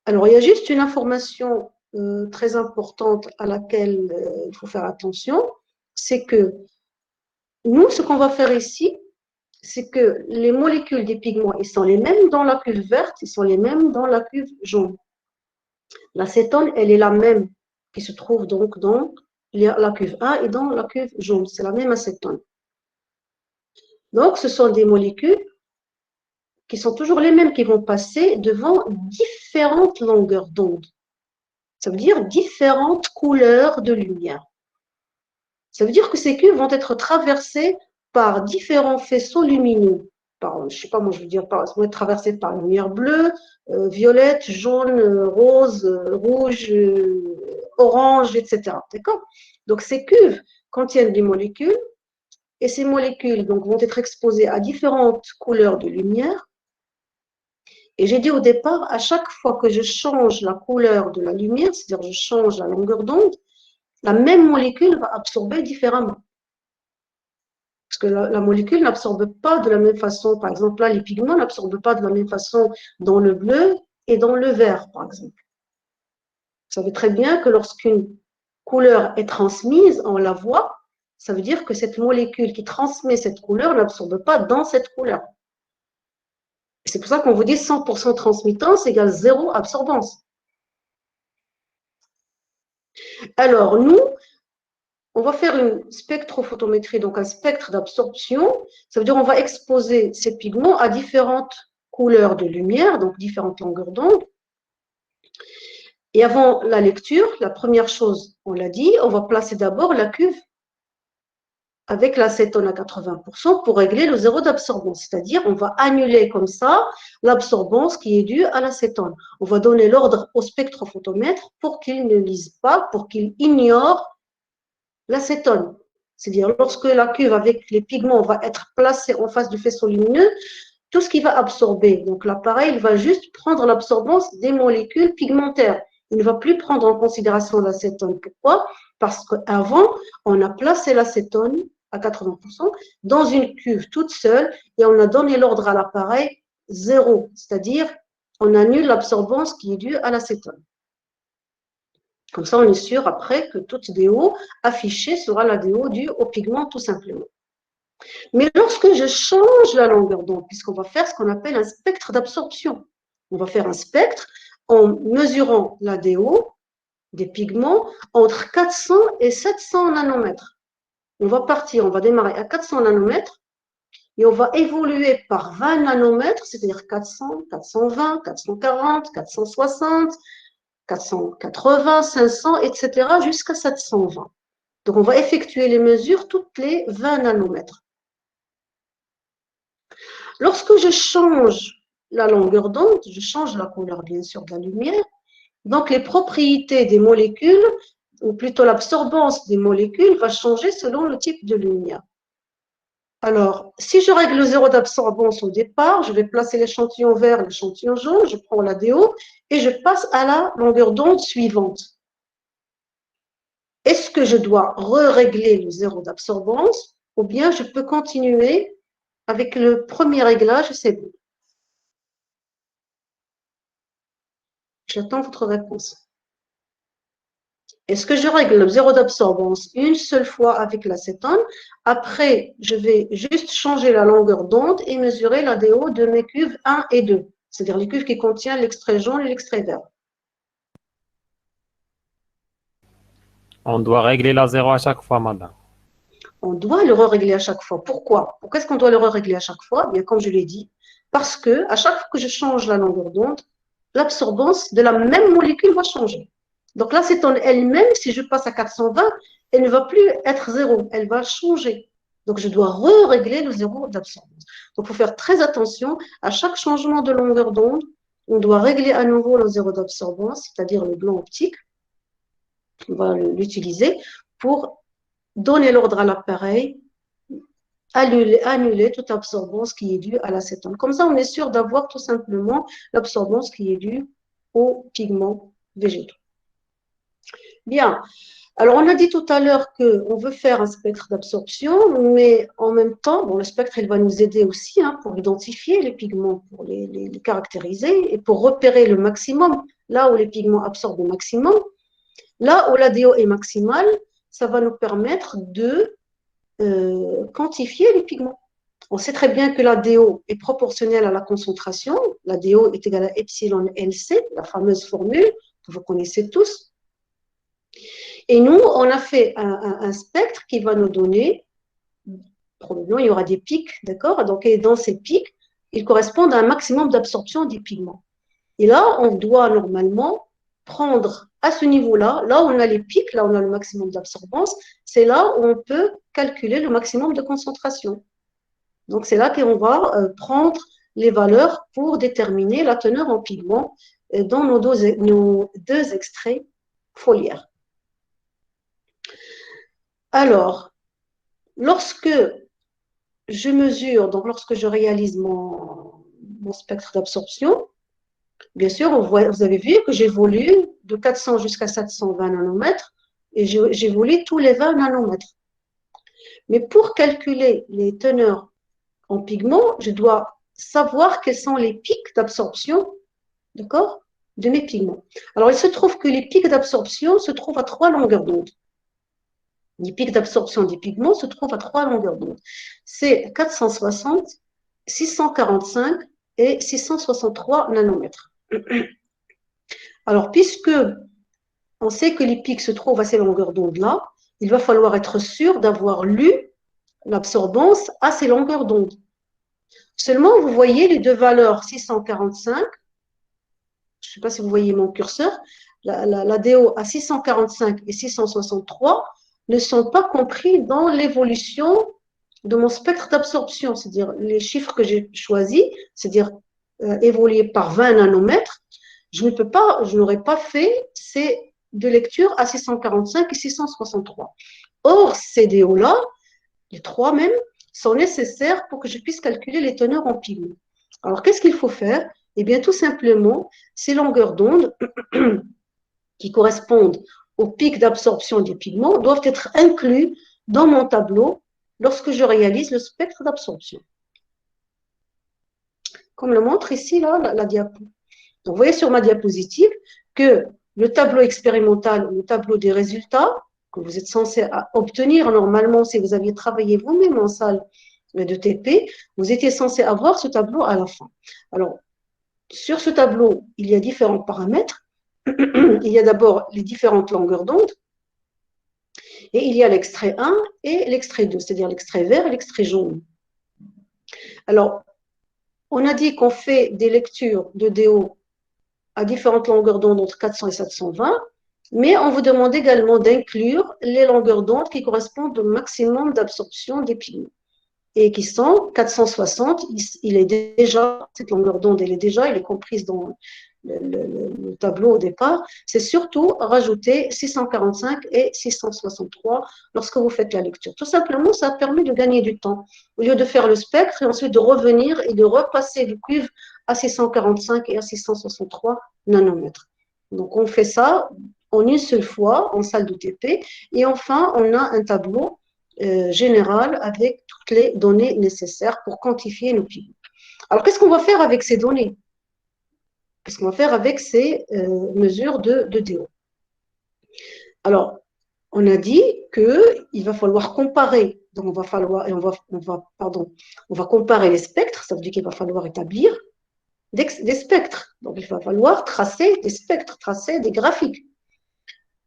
Alors, il y a juste une information très importante à laquelle il faut faire attention, c'est que nous, ce qu'on va faire ici, c'est que les molécules des pigments, ils sont les mêmes dans la cuve verte, ils sont les mêmes dans la cuve jaune. L'acétone, elle est la même qui se trouve donc dans la cuve A et dans la cuve jaune. C'est la même acétone. Donc, ce sont des molécules qui sont toujours les mêmes, qui vont passer devant différentes longueurs d'onde. Ça veut dire différentes couleurs de lumière. Ça veut dire que ces cuves vont être traversées par différents faisceaux lumineux. Je ne sais pas, moi je veux dire, elles vont être traversées par la lumière bleue, violette, jaune, rose, rouge, orange, etc. D'accord? Donc ces cuves contiennent des molécules et ces molécules donc, vont être exposées à différentes couleurs de lumière. Et j'ai dit au départ, à chaque fois que je change la couleur de la lumière, c'est-à-dire je change la longueur d'onde, la même molécule va absorber différemment. Parce que la molécule n'absorbe pas de la même façon. Par exemple, là, les pigments n'absorbent pas de la même façon dans le bleu et dans le vert, par exemple. Vous savez très bien que lorsqu'une couleur est transmise, on la voit, ça veut dire que cette molécule qui transmet cette couleur n'absorbe pas dans cette couleur. C'est pour ça qu'on vous dit 100% transmittance égale 0 absorbance. Alors, nous, on va faire une spectrophotométrie, donc un spectre d'absorption. Ça veut dire qu'on va exposer ces pigments à différentes couleurs de lumière, donc différentes longueurs d'onde. Et avant la lecture, la première chose, on l'a dit, on va placer d'abord la cuve avec l'acétone à 80% pour régler le zéro d'absorbance. C'est-à-dire, on va annuler comme ça l'absorbance qui est due à l'acétone. On va donner l'ordre au spectrophotomètre pour qu'il ne lise pas, pour qu'il ignore l'acétone. C'est-à-dire, lorsque la cuve avec les pigments va être placée en face du faisceau lumineux, tout ce qui va absorber, donc l'appareil, il va juste prendre l'absorbance des molécules pigmentaires. Il ne va plus prendre en considération l'acétone. Pourquoi? Parce qu'avant, on a placé l'acétone à 80% dans une cuve toute seule et on a donné l'ordre à l'appareil 0, c'est-à-dire on annule l'absorbance qui est due à l'acétone. Comme ça, on est sûr après que toute DO affichée sera la DO due au pigment tout simplement. Mais lorsque je change la longueur d'onde, puisqu'on va faire ce qu'on appelle un spectre d'absorption, on va faire un spectre en mesurant la DO des pigments entre 400 et 700 nanomètres. On va partir, on va démarrer à 400 nanomètres et on va évoluer par 20 nanomètres, c'est-à-dire 400, 420, 440, 460, 480, 500, etc. jusqu'à 720. Donc, on va effectuer les mesures toutes les 20 nanomètres. Lorsque je change la longueur d'onde, je change la couleur, bien sûr, de la lumière. Donc, les propriétés des molécules, ou plutôt l'absorbance des molécules, va changer selon le type de lumière. Alors, si je règle le zéro d'absorbance au départ, je vais placer l'échantillon vert, l'échantillon jaune, je prends la DO et je passe à la longueur d'onde suivante. Est-ce que je dois régler le zéro d'absorbance ou bien je peux continuer avec le premier réglage, c'est bon. J'attends votre réponse. Est-ce que je règle le zéro d'absorbance une seule fois avec l'acétone? Après, je vais juste changer la longueur d'onde et mesurer la DO de mes cuves 1 et 2, c'est-à-dire les cuves qui contiennent l'extrait jaune et l'extrait vert. On doit régler la zéro à chaque fois, madame. On doit le régler à chaque fois. Pourquoi? Pourquoi est-ce qu'on doit le régler à chaque fois? Bien, comme je l'ai dit, parce que à chaque fois que je change la longueur d'onde, l'absorbance de la même molécule va changer. Donc l'acétone elle-même, si je passe à 420, elle ne va plus être zéro, elle va changer. Donc je dois régler le zéro d'absorbance. Donc il faut faire très attention à chaque changement de longueur d'onde. On doit régler à nouveau le zéro d'absorbance, c'est-à-dire le blanc optique. On va l'utiliser pour donner l'ordre à l'appareil, annuler toute absorbance qui est due à l'acétone. Comme ça, on est sûr d'avoir tout simplement l'absorbance qui est due aux pigments végétaux. Bien. Alors, on a dit tout à l'heure qu'on veut faire un spectre d'absorption, mais en même temps, bon, le spectre, il va nous aider aussi pour identifier les pigments, pour les caractériser et pour repérer le maximum, là où les pigments absorbent le maximum. Là où la DO est maximale, ça va nous permettre de quantifier les pigments. On sait très bien que la DO est proportionnelle à la concentration. La DO est égale à epsilon LC, la fameuse formule que vous connaissez tous. Et nous, on a fait un spectre qui va nous donner, probablement il y aura des pics, d'accord? Donc, et dans ces pics, ils correspondent à un maximum d'absorption des pigments. Et là, on doit normalement prendre à ce niveau-là, là où on a les pics, là où on a le maximum d'absorbance, c'est là où on peut calculer le maximum de concentration. Donc, c'est là qu'on va prendre les valeurs pour déterminer la teneur en pigments dans nos deux extraits foliaires. Alors, lorsque je mesure, donc lorsque je réalise mon spectre d'absorption, bien sûr, vous avez vu que j'évolue de 400 jusqu'à 720 nanomètres et j'évolue tous les 20 nanomètres. Mais pour calculer les teneurs en pigments, je dois savoir quels sont les pics d'absorption, d'accord, de mes pigments. Alors, il se trouve que les pics d'absorption se trouvent à 3 longueurs d'onde. Les pics d'absorption des pigments se trouvent à 3 longueurs d'onde. C'est 460, 645 et 663 nanomètres. Alors, puisque on sait que les pics se trouvent à ces longueurs d'onde-là, il va falloir être sûr d'avoir lu l'absorbance à ces longueurs d'onde. Seulement, vous voyez les deux valeurs 645, je ne sais pas si vous voyez mon curseur, la DO à 645 et 663 ne sont pas compris dans l'évolution de mon spectre d'absorption, c'est-à-dire les chiffres que j'ai choisis, c'est-à-dire évoluer par 20 nanomètres, je n'aurais pas fait ces deux lectures à 645 et 663. Or, ces DO-là, les trois même, sont nécessaires pour que je puisse calculer les teneurs en pigments. Alors, qu'est-ce qu'il faut faire? Eh bien, tout simplement, ces longueurs d'onde qui correspondent au pic d'absorption des pigments doivent être inclus dans mon tableau lorsque je réalise le spectre d'absorption. Comme le montre ici, là, la diapo. Donc, vous voyez sur ma diapositive que le tableau expérimental, le tableau des résultats que vous êtes censé obtenir normalement si vous aviez travaillé vous-même en salle de TP, vous étiez censé avoir ce tableau à la fin. Alors, sur ce tableau, il y a différents paramètres. Il y a d'abord les différentes longueurs d'onde. Et il y a l'extrait 1 et l'extrait 2, c'est-à-dire l'extrait vert et l'extrait jaune. Alors, on a dit qu'on fait des lectures de DO à différentes longueurs d'onde entre 400 et 720, mais on vous demande également d'inclure les longueurs d'onde qui correspondent au maximum d'absorption des pigments et qui sont 460. Il est déjà, cette longueur d'onde, elle est comprise dans le tableau au départ. C'est surtout rajouter 645 et 663 lorsque vous faites la lecture. Tout simplement, ça permet de gagner du temps. Au lieu de faire le spectre et ensuite de revenir et de repasser du cuivre à 645 et à 663 nanomètres. Donc, on fait ça en une seule fois en salle de TP. Et enfin, on a un tableau général avec toutes les données nécessaires pour quantifier nos pigments. Alors, qu'est-ce qu'on va faire avec ces données? Qu'est-ce qu'on va faire avec ces mesures de DO? Alors, on a dit qu'il va falloir comparer. Donc, on va comparer les spectres. Ça veut dire qu'il va falloir établir des spectres. Donc, il va falloir tracer des spectres, tracer des graphiques.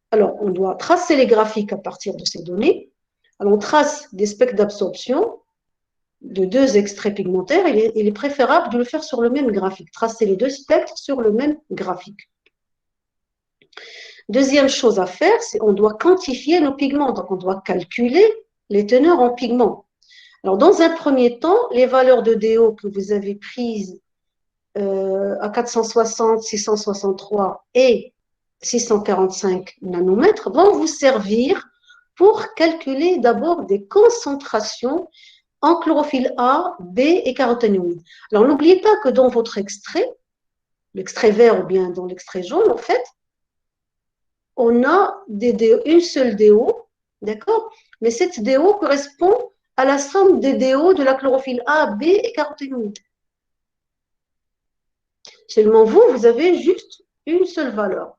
Alors, on doit tracer les graphiques à partir de ces données. Alors, on trace des spectres d'absorption de deux extraits pigmentaires. Il est préférable de le faire sur le même graphique, tracer les deux spectres sur le même graphique. Deuxième chose à faire, c'est qu'on doit quantifier nos pigments. Donc, on doit calculer les teneurs en pigments. Alors, dans un premier temps, les valeurs de DO que vous avez prises à 460, 663 et 645 nanomètres vont vous servir pour calculer d'abord des concentrations en chlorophylle A, B et caroténoïdes. Alors, n'oubliez pas que dans votre extrait, l'extrait vert ou bien dans l'extrait jaune, en fait, on a une seule DO, d'accord? Mais cette DO correspond à la somme des DO de la chlorophylle A, B et caroténoïdes. Seulement vous avez juste une seule valeur.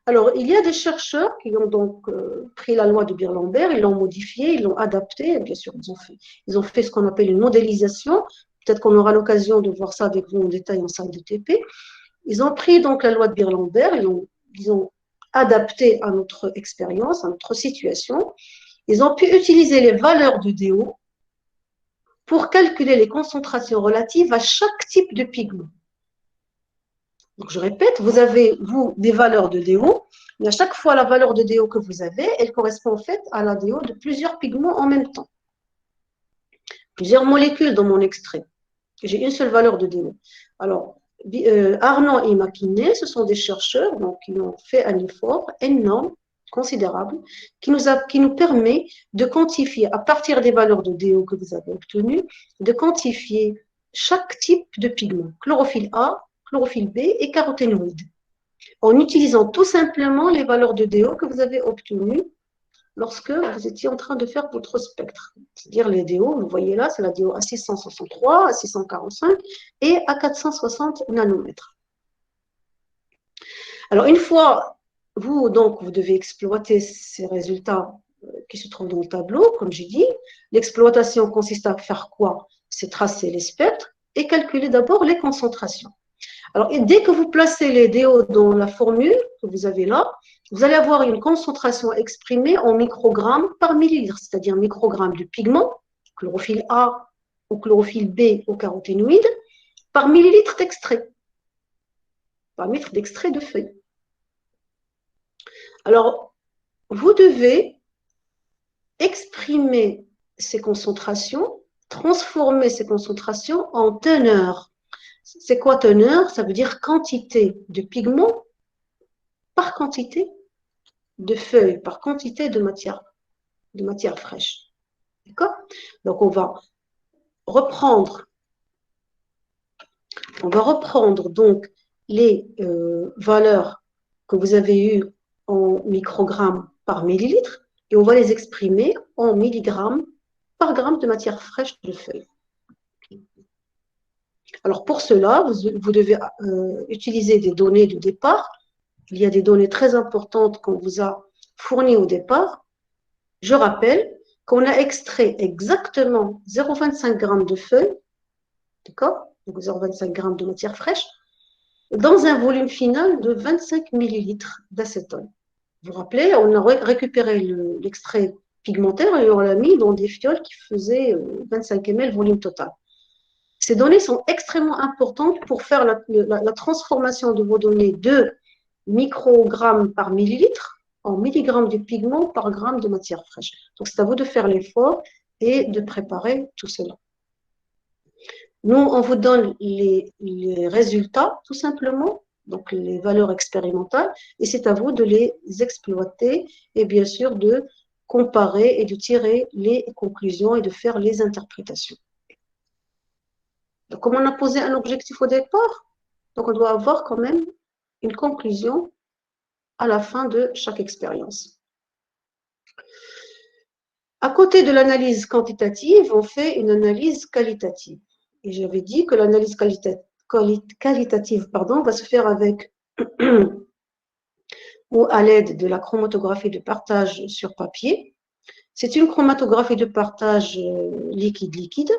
Alors, il y a des chercheurs qui ont donc pris la loi de Beer-Lambert, ils l'ont modifiée, ils l'ont adaptée, bien sûr, ils ont fait ce qu'on appelle une modélisation. Peut-être qu'on aura l'occasion de voir ça avec vous en détail en salle de TP. Ils ont pris donc la loi de Beer-Lambert, ils ont adapté à notre expérience, à notre situation. Ils ont pu utiliser les valeurs de DO pour calculer les concentrations relatives à chaque type de pigment. Donc, je répète, vous avez, vous, des valeurs de DO, mais à chaque fois, la valeur de DO que vous avez, elle correspond en fait à la DO de plusieurs pigments en même temps. Plusieurs molécules dans mon extrait. J'ai une seule valeur de DO. Alors, Arnaud et Maquinet, ce sont des chercheurs donc, qui ont fait un effort énorme, considérable, qui nous permet de quantifier, à partir des valeurs de DO que vous avez obtenues, de quantifier chaque type de pigment. Chlorophylle A, chlorophylle B et caroténoïdes, en utilisant tout simplement les valeurs de DO que vous avez obtenues lorsque vous étiez en train de faire votre spectre. C'est-à-dire les DO, vous voyez là, c'est la DO à 663, à 645 et à 460 nanomètres. Alors, une fois, vous devez exploiter ces résultats qui se trouvent dans le tableau, comme j'ai dit. L'exploitation consiste à faire quoi? C'est tracer les spectres et calculer d'abord les concentrations. Alors, dès que vous placez les DO dans la formule que vous avez là, vous allez avoir une concentration exprimée en microgrammes par millilitre, c'est-à-dire microgrammes de pigment, chlorophylle A ou chlorophylle B ou caroténoïdes, par millilitre d'extrait, par litre d'extrait de feuille. Alors, vous devez exprimer ces concentrations, transformer ces concentrations en teneur. C'est quoi teneur? Ça veut dire quantité de pigment par quantité de feuilles, par quantité de matière fraîche. D'accord? Donc, on va reprendre donc les valeurs que vous avez eues en microgrammes par millilitre et on va les exprimer en milligrammes par gramme de matière fraîche de feuilles. Alors, pour cela, vous devez utiliser des données de départ. Il y a des données très importantes qu'on vous a fournies au départ. Je rappelle qu'on a extrait exactement 0,25 g de feuilles, d'accord? Donc 0,25 g de matière fraîche, dans un volume final de 25 ml d'acétone. Vous vous rappelez, on a récupéré l'extrait pigmentaire et on l'a mis dans des fioles qui faisaient 25 ml volume total. Ces données sont extrêmement importantes pour faire la transformation de vos données de microgrammes par millilitre en milligrammes de pigment par gramme de matière fraîche. Donc, c'est à vous de faire l'effort et de préparer tout cela. Nous, on vous donne les résultats, tout simplement, donc les valeurs expérimentales, et c'est à vous de les exploiter et bien sûr de comparer et de tirer les conclusions et de faire les interprétations. Donc, comme on a posé un objectif au départ, donc on doit avoir quand même une conclusion à la fin de chaque expérience. À côté de l'analyse quantitative, on fait une analyse qualitative. Et j'avais dit que l'analyse qualitative va se faire avec ou à l'aide de la chromatographie de partage sur papier. C'est une chromatographie de partage liquide-liquide.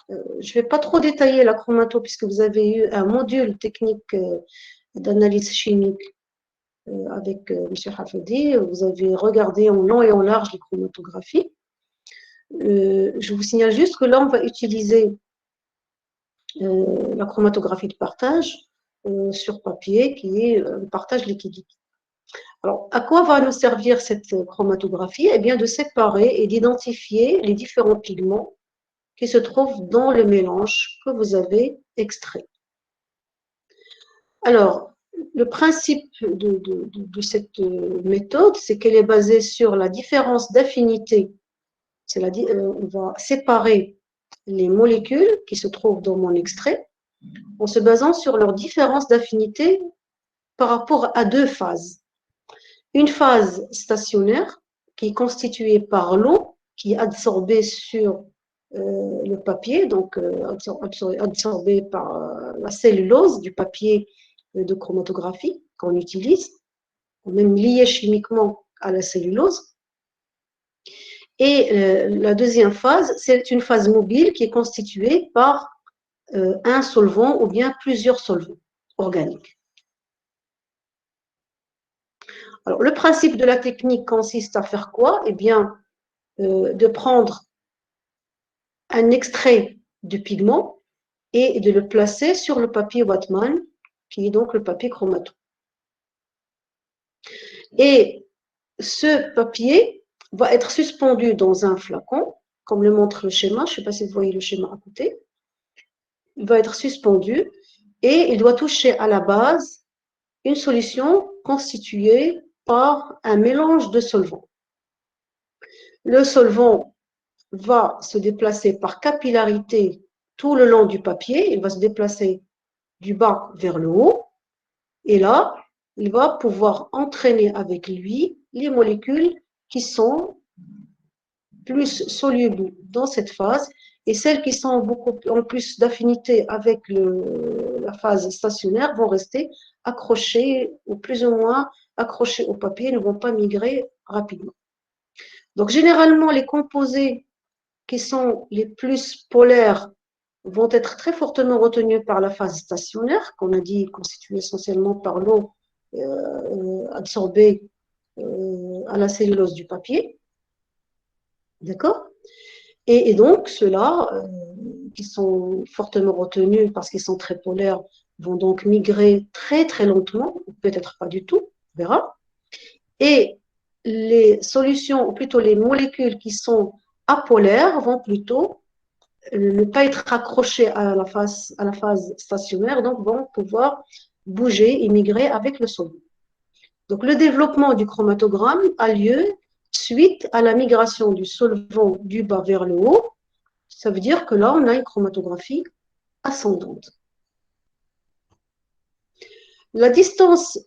Je ne vais pas trop détailler la chromato puisque vous avez eu un module technique d'analyse chimique avec M. Hafedi. Vous avez regardé en long et en large les chromatographies. Je vous signale juste que là, on va utiliser la chromatographie de partage sur papier qui est le partage liquide. Alors, à quoi va nous servir cette chromatographie? Eh bien, de séparer et d'identifier les différents pigments qui se trouvent dans le mélange que vous avez extrait. Alors, le principe de cette méthode, c'est qu'elle est basée sur la différence d'affinité. On va séparer les molécules qui se trouvent dans mon extrait en se basant sur leur différence d'affinité par rapport à deux phases. Une phase stationnaire qui est constituée par l'eau qui est absorbée sur le papier, donc absorbée par la cellulose du papier de chromatographie qu'on utilise, même liée chimiquement à la cellulose. Et la deuxième phase, c'est une phase mobile qui est constituée par un solvant ou bien plusieurs solvants organiques. Alors, le principe de la technique consiste à faire quoi? Eh bien, de prendre un extrait du pigment et de le placer sur le papier Whatman, qui est donc le papier chromato. Et ce papier va être suspendu dans un flacon, comme le montre le schéma. Je ne sais pas si vous voyez le schéma à côté. Il va être suspendu et il doit toucher à la base une solution constituée par un mélange de solvants. Le solvant va se déplacer par capillarité tout le long du papier. Il va se déplacer du bas vers le haut. Et là, il va pouvoir entraîner avec lui les molécules qui sont plus solubles dans cette phase et celles qui sont beaucoup en plus d'affinité avec la phase stationnaire vont rester accrochées ou plus ou moins accrochées au papier, ne vont pas migrer rapidement. Donc, généralement, les composés qui sont les plus polaires vont être très fortement retenus par la phase stationnaire, qu'on a dit constituée essentiellement par l'eau absorbée à la cellulose du papier. D'accord? Et donc, ceux-là, qui sont fortement retenus parce qu'ils sont très polaires, vont donc migrer très très lentement, ou peut-être pas du tout, on verra. Et les solutions, ou plutôt les molécules qui sont apolaires, vont plutôt ne pas être accrochées à la phase stationnaire, donc vont pouvoir bouger et migrer avec le solvant. Donc, le développement du chromatogramme a lieu suite à la migration du solvant du bas vers le haut. Ça veut dire que là, on a une chromatographie ascendante. La distance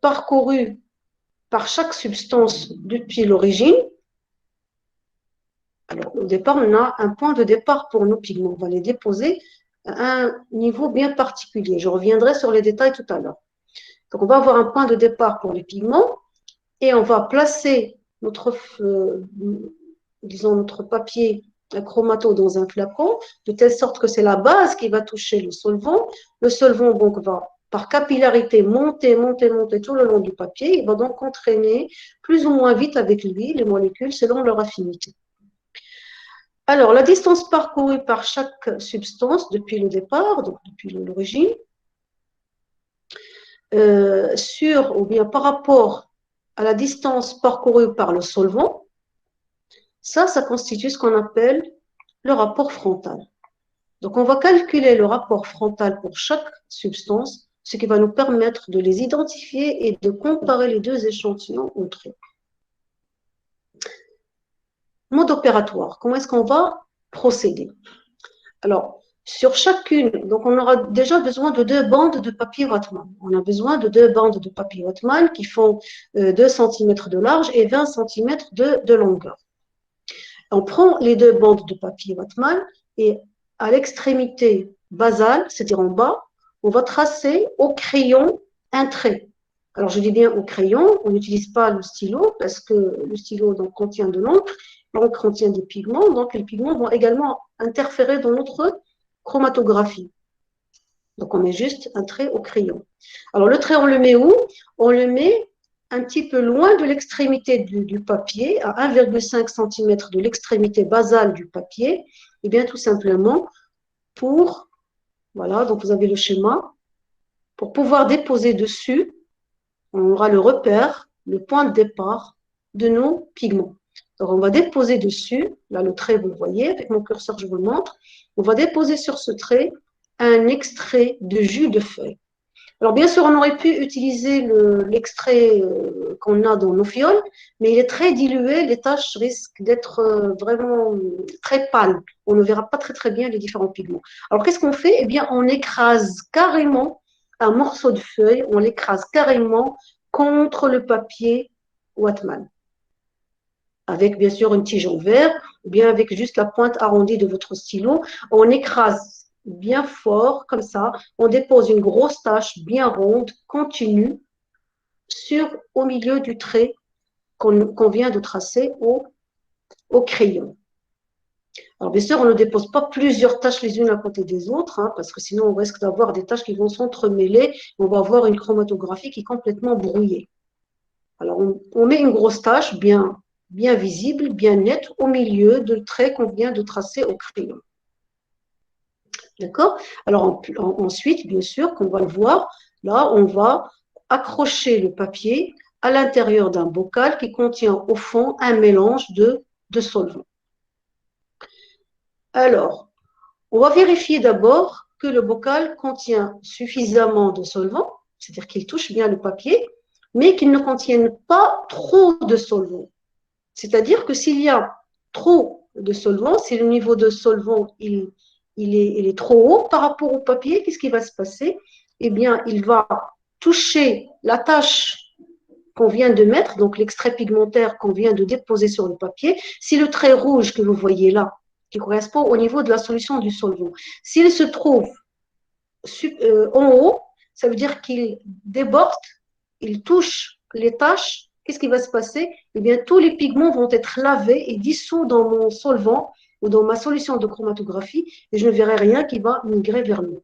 parcourue par chaque substance depuis l'origine, alors au départ, on a un point de départ pour nos pigments. On va les déposer à un niveau bien particulier. Je reviendrai sur les détails tout à l'heure. Donc, on va avoir un point de départ pour les pigments et on va placer notre papier chromato dans un flacon, de telle sorte que c'est la base qui va toucher le solvant. Le solvant donc va par capillarité monter, monter, monter tout le long du papier. Il va donc entraîner plus ou moins vite avec lui les molécules selon leur affinité. Alors, la distance parcourue par chaque substance depuis le départ, donc depuis l'origine, ou bien par rapport à la distance parcourue par le solvant, ça constitue ce qu'on appelle le rapport frontal. Donc, on va calculer le rapport frontal pour chaque substance, ce qui va nous permettre de les identifier et de comparer les deux échantillons entre eux. Mode opératoire, comment est-ce qu'on va procéder? Alors, sur chacune, donc on aura déjà besoin de 2 bandes de papier Whatman. On a besoin de 2 bandes de papier Whatman qui font 2 cm de large et 20 cm de longueur. On prend les 2 bandes de papier Whatman et à l'extrémité basale, c'est-à-dire en bas, on va tracer au crayon un trait. Alors, je dis bien au crayon, on n'utilise pas le stylo parce que le stylo donc, contient de l'encre, l'encre contient des pigments, donc les pigments vont également interférer dans notre chromatographie. Donc, on met juste un trait au crayon. Alors, le trait, on le met où? On le met un petit peu loin de l'extrémité du papier, à 1,5 cm de l'extrémité basale du papier, et bien tout simplement pour, voilà, donc vous avez le schéma, pour pouvoir déposer dessus, on aura le repère, le point de départ de nos pigments. Donc, on va déposer dessus, là le trait, vous le voyez, avec mon curseur, je vous le montre, on va déposer sur ce trait un extrait de jus de feuille. Alors, bien sûr, on aurait pu utiliser l'extrait qu'on a dans nos fioles, mais il est très dilué, les taches risquent d'être vraiment très pâles. On ne verra pas très, très bien les différents pigments. Alors, qu'est-ce qu'on fait? Eh bien, on écrase carrément un morceau de feuille, on l'écrase carrément contre le papier Whatman. Avec, bien sûr, une tige en verre, ou bien avec juste la pointe arrondie de votre stylo. On écrase bien fort, comme ça, on dépose une grosse tache bien ronde, continue, au milieu du trait qu'on vient de tracer au crayon. Alors, bien sûr, on ne dépose pas plusieurs taches les unes à côté des autres, hein, parce que sinon, on risque d'avoir des taches qui vont s'entremêler, on va avoir une chromatographie qui est complètement brouillée. Alors, on met une grosse tache bien visible, bien nette, au milieu du trait qu'on vient de tracer au crayon. D'accord? Alors, ensuite, bien sûr, qu'on va le voir, là, on va accrocher le papier à l'intérieur d'un bocal qui contient au fond un mélange de solvants. Alors, on va vérifier d'abord que le bocal contient suffisamment de solvant, c'est-à-dire qu'il touche bien le papier, mais qu'il ne contienne pas trop de solvant. C'est-à-dire que s'il y a trop de solvant, si le niveau de solvant il est trop haut par rapport au papier, qu'est-ce qui va se passer? Eh bien, il va toucher la tache qu'on vient de mettre, donc l'extrait pigmentaire qu'on vient de déposer sur le papier. Si le trait rouge que vous voyez là, qui correspond au niveau de la solution du solvant, s'il se trouve en haut, ça veut dire qu'il déborde, il touche les taches. Qu'est-ce qui va se passer? Eh bien, tous les pigments vont être lavés et dissous dans mon solvant ou dans ma solution de chromatographie et je ne verrai rien qui va migrer vers nous.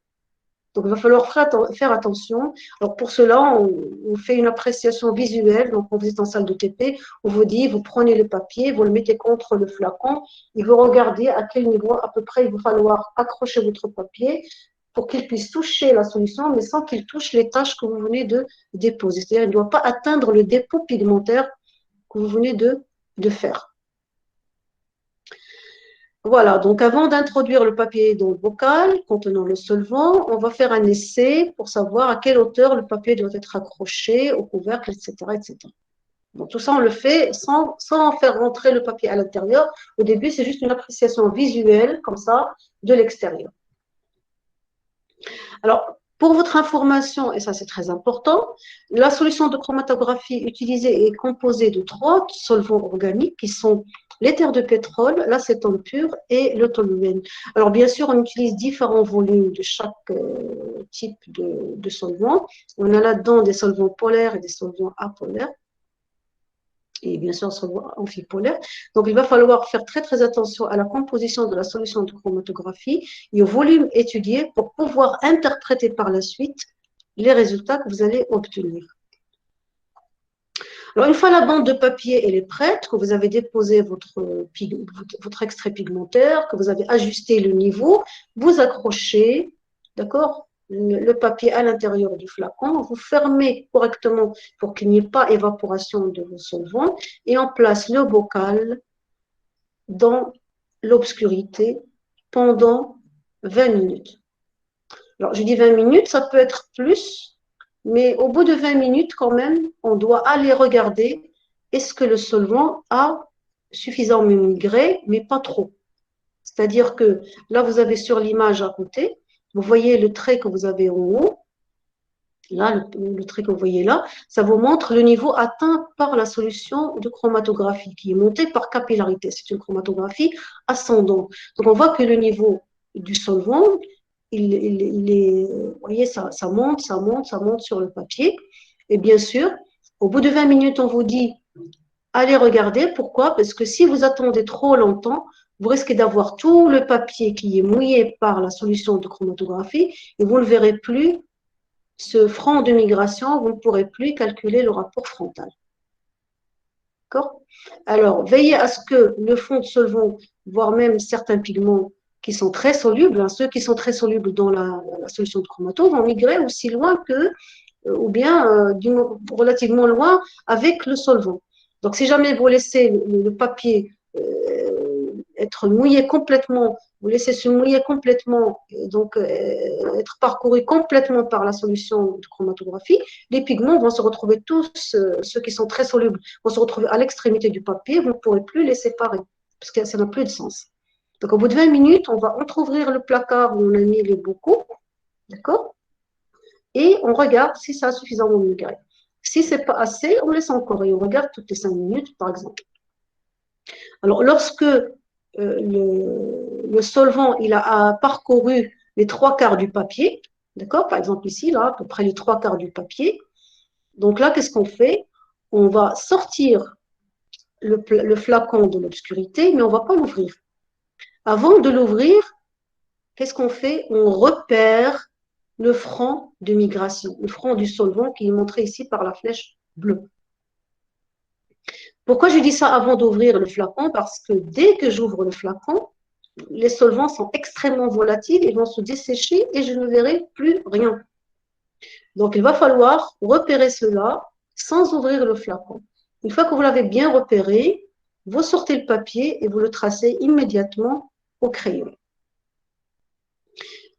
Donc, il va falloir faire attention. Alors, pour cela, on fait une appréciation visuelle. Donc, quand vous êtes en salle de TP, on vous dit, vous prenez le papier, vous le mettez contre le flacon et vous regardez à quel niveau à peu près il va falloir accrocher votre papier pour qu'il puisse toucher la solution, mais sans qu'il touche les taches que vous venez de déposer. C'est-à-dire qu'il ne doit pas atteindre le dépôt pigmentaire que vous venez de faire. Voilà, donc avant d'introduire le papier dans le bocal contenant le solvant, on va faire un essai pour savoir à quelle hauteur le papier doit être accroché au couvercle, etc. etc. Donc tout ça, on le fait sans faire rentrer le papier à l'intérieur. Au début, c'est juste une appréciation visuelle, comme ça, de l'extérieur. Alors, pour votre information, et ça c'est très important, la solution de chromatographie utilisée est composée de 3 solvants organiques qui sont l'éther de pétrole, l'acétone pur et le toluène. Alors bien sûr, on utilise différents volumes de chaque type de solvant. On a là-dedans des solvants polaires et des solvants apolaires. Et bien sûr, solvant amphipolaire. Donc, il va falloir faire très, très attention à la composition de la solution de chromatographie et au volume étudié pour pouvoir interpréter par la suite les résultats que vous allez obtenir. Alors, une fois la bande de papier elle est prête, que vous avez déposé votre extrait pigmentaire, que vous avez ajusté le niveau, vous accrochez, d'accord, le papier à l'intérieur du flacon, vous fermez correctement pour qu'il n'y ait pas évaporation de vos solvants et on place le bocal dans l'obscurité pendant 20 minutes. Alors, je dis 20 minutes, ça peut être plus, mais au bout de 20 minutes, quand même, on doit aller regarder est-ce que le solvant a suffisamment migré, mais pas trop. C'est-à-dire que là, vous avez sur l'image à côté, vous voyez le trait que vous avez en haut. Là, le trait que vous voyez là, ça vous montre le niveau atteint par la solution de chromatographie qui est montée par capillarité. C'est une chromatographie ascendante. Donc, on voit que le niveau du solvant, il est, vous voyez, ça monte, ça monte, ça monte sur le papier. Et bien sûr, au bout de 20 minutes, on vous dit, allez regarder. Pourquoi? Parce que si vous attendez trop longtemps, vous risquez d'avoir tout le papier qui est mouillé par la solution de chromatographie et vous ne verrez plus ce front de migration, vous ne pourrez plus calculer le rapport frontal. D'accord? Alors, veillez à ce que le fond de solvant, voire même certains pigments qui sont très solubles, hein, ceux qui sont très solubles dans la solution de chromato, vont migrer aussi loin que, ou bien relativement loin avec le solvant. Donc, si jamais vous laissez le papier être mouillé complètement, vous laissez se mouiller complètement, donc être parcouru complètement par la solution de chromatographie, les pigments vont se retrouver tous, ceux qui sont très solubles, vont se retrouver à l'extrémité du papier, vous ne pourrez plus les séparer, parce que ça n'a plus de sens. Donc au bout de 20 minutes, on va entrouvrir le placard où on a mis les bocaux, d'accord? Et on regarde si ça a suffisamment migré. Si ce n'est pas assez, on laisse encore et on regarde toutes les 5 minutes, par exemple. Alors, lorsque le solvant il a parcouru les 3/4 du papier, d'accord? Par exemple ici, là, à peu près les 3/4 du papier. Donc là, qu'est-ce qu'on fait? On va sortir le flacon de l'obscurité, mais on ne va pas l'ouvrir. Avant de l'ouvrir, qu'est-ce qu'on fait? On repère le front de migration, le front du solvant qui est montré ici par la flèche bleue. Pourquoi je dis ça avant d'ouvrir le flacon? Parce que dès que j'ouvre le flacon, les solvants sont extrêmement volatiles, ils vont se dessécher et je ne verrai plus rien. Donc, il va falloir repérer cela sans ouvrir le flacon. Une fois que vous l'avez bien repéré, vous sortez le papier et vous le tracez immédiatement au crayon.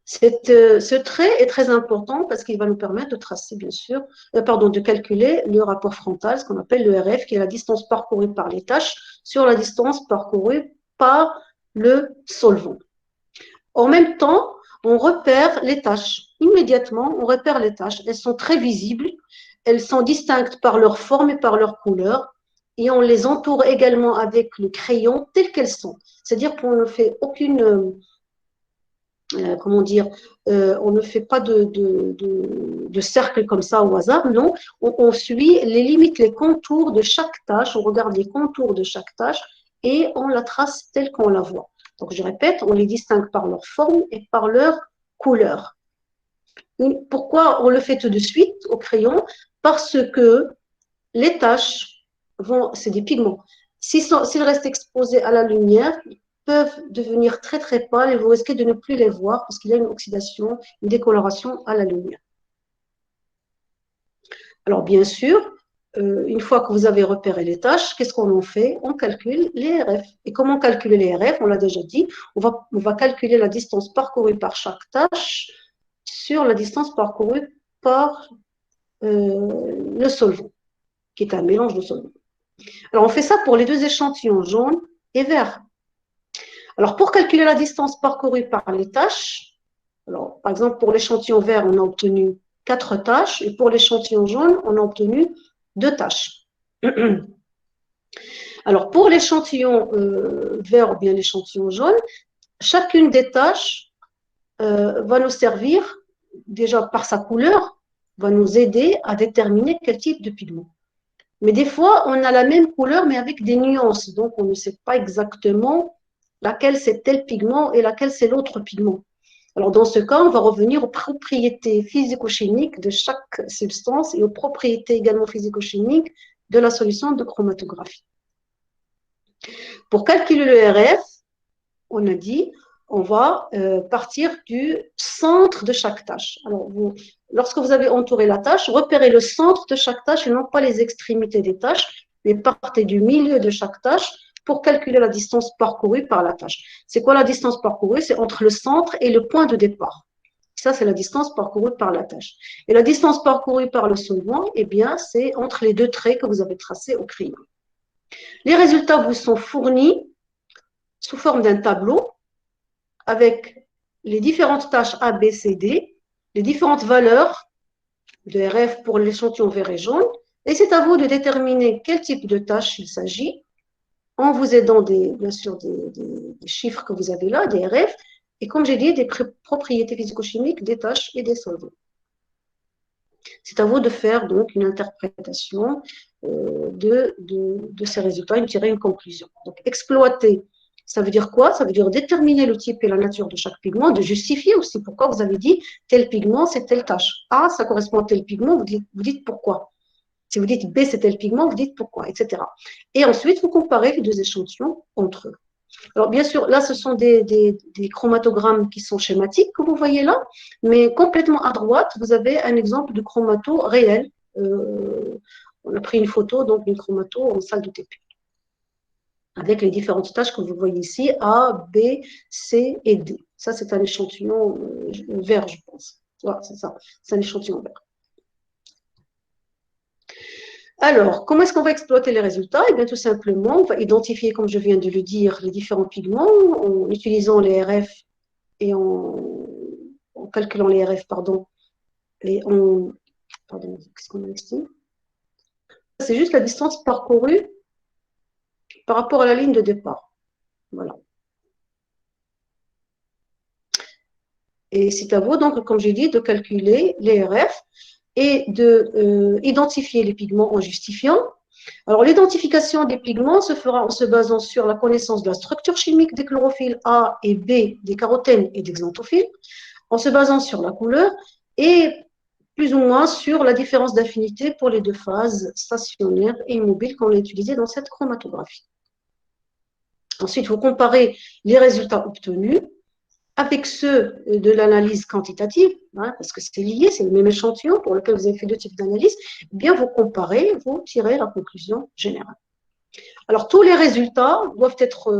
Ce trait est très important parce qu'il va nous permettre de tracer, bien sûr, de calculer le rapport frontal, ce qu'on appelle le RF, qui est la distance parcourue par les taches sur la distance parcourue par le solvant. En même temps, on repère les taches. Immédiatement, on repère les taches. Elles sont très visibles, elles sont distinctes par leur forme et par leur couleur, et on les entoure également avec le crayon telles qu'elles sont. C'est-à-dire qu'on ne fait aucune... comment dire, on ne fait pas de cercle comme ça au hasard, non, on suit les limites, les contours de chaque tâche, on regarde les contours de chaque tâche et on la trace telle qu'on la voit. Donc, je répète, on les distingue par leur forme et par leur couleur. Pourquoi on le fait tout de suite au crayon? Parce que les taches, c'est des pigments. S'ils restent exposés à la lumière, peuvent devenir très très pâles et vous risquez de ne plus les voir parce qu'il y a une oxydation, une décoloration à la lumière. Alors bien sûr, une fois que vous avez repéré les tâches, qu'est-ce qu'on en fait? On calcule les RF. Et comment calculer les RF? On l'a déjà dit, on va calculer la distance parcourue par chaque tâche sur la distance parcourue par le solvant, qui est un mélange de solvants. Alors on fait ça pour les deux échantillons, jaune et vert. Alors, pour calculer la distance parcourue par les tâches, alors, par exemple, pour l'échantillon vert, on a obtenu 4 tâches, et pour l'échantillon jaune, on a obtenu 2 tâches. Alors, pour l'échantillon vert ou bien l'échantillon jaune, chacune des tâches va nous servir, déjà par sa couleur, va nous aider à déterminer quel type de pigment. Mais des fois, on a la même couleur, mais avec des nuances, donc on ne sait pas exactement laquelle c'est tel pigment et laquelle c'est l'autre pigment. Alors, dans ce cas, on va revenir aux propriétés physico-chimiques de chaque substance et aux propriétés également physico-chimiques de la solution de chromatographie. Pour calculer le RF, on a dit, on va partir du centre de chaque tâche. Alors, lorsque vous avez entouré la tâche, repérez le centre de chaque tâche et non pas les extrémités des tâches, mais partez du milieu de chaque tâche pour calculer la distance parcourue par la tâche. C'est quoi la distance parcourue? C'est entre le centre et le point de départ. Ça, c'est la distance parcourue par la tâche. Et la distance parcourue par le solvant, eh bien, c'est entre les deux traits que vous avez tracés au crayon. Les résultats vous sont fournis sous forme d'un tableau avec les différentes tâches A, B, C, D, les différentes valeurs de RF pour l'échantillon vert et jaune, et c'est à vous de déterminer quel type de tâche il s'agit, en vous aidant bien sûr des chiffres que vous avez là, des RF, et comme j'ai dit, des propriétés physico-chimiques des tâches et des solvants. C'est à vous de faire donc une interprétation de ces résultats et de tirer une conclusion. Donc, exploiter, ça veut dire quoi? Ça veut dire déterminer le type et la nature de chaque pigment, de justifier aussi pourquoi vous avez dit tel pigment, c'est telle tâche. A, ça correspond à tel pigment, vous dites pourquoi. Si vous dites B, c'est tel pigment, vous dites pourquoi, etc. Et ensuite, vous comparez les deux échantillons entre eux. Alors, bien sûr, là, ce sont des chromatogrammes qui sont schématiques, que vous voyez là, mais complètement à droite, vous avez un exemple de chromato réel. On a pris une photo, donc une chromato en salle de TP, avec les différentes tâches que vous voyez ici, A, B, C et D. Ça, c'est un échantillon vert, je pense. Voilà, c'est ça, c'est un échantillon vert. Alors, comment est-ce qu'on va exploiter les résultats? Eh bien, tout simplement, on va identifier, comme je viens de le dire, les différents pigments en utilisant les RF et en calculant les RF, pardon, et pardon, qu'est-ce qu'on a ici? C'est juste la distance parcourue par rapport à la ligne de départ. Voilà. Et c'est à vous, donc, comme j'ai dit, de calculer les RF et d'identifier les pigments en justifiant. Alors, l'identification des pigments se fera en se basant sur la connaissance de la structure chimique des chlorophylles A et B, des carotènes et des xanthophiles, en se basant sur la couleur et plus ou moins sur la différence d'affinité pour les deux phases stationnaires et immobiles qu'on a utilisées dans cette chromatographie. Ensuite, vous comparez les résultats obtenus avec ceux de l'analyse quantitative, hein, parce que c'est lié, c'est le même échantillon pour lequel vous avez fait deux types d'analyse, eh bien vous comparez, vous tirez la conclusion générale. Alors, tous les résultats doivent être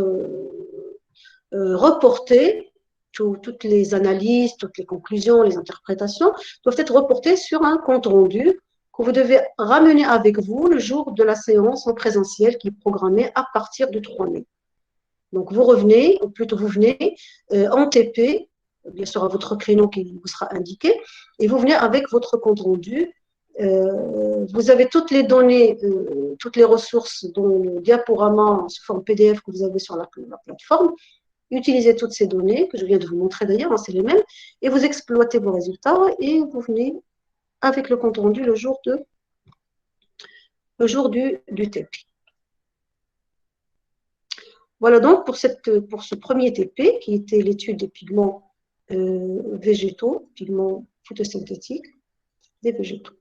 reportés, toutes les analyses, toutes les conclusions, les interprétations doivent être reportées sur un compte rendu que vous devez ramener avec vous le jour de la séance en présentiel qui est programmée à partir du 3 mai. Donc, vous revenez, ou plutôt vous venez en TP, bien sûr à votre créneau qui vous sera indiqué, et vous venez avec votre compte rendu. Vous avez toutes les données, toutes les ressources, dont le diaporama sous forme PDF que vous avez sur la plateforme. Utilisez toutes ces données, que je viens de vous montrer d'ailleurs, hein, c'est les mêmes, et vous exploitez vos résultats et vous venez avec le compte rendu le jour du TP. Voilà donc pour ce premier TP qui était l'étude des pigments végétaux, pigments photosynthétiques des végétaux.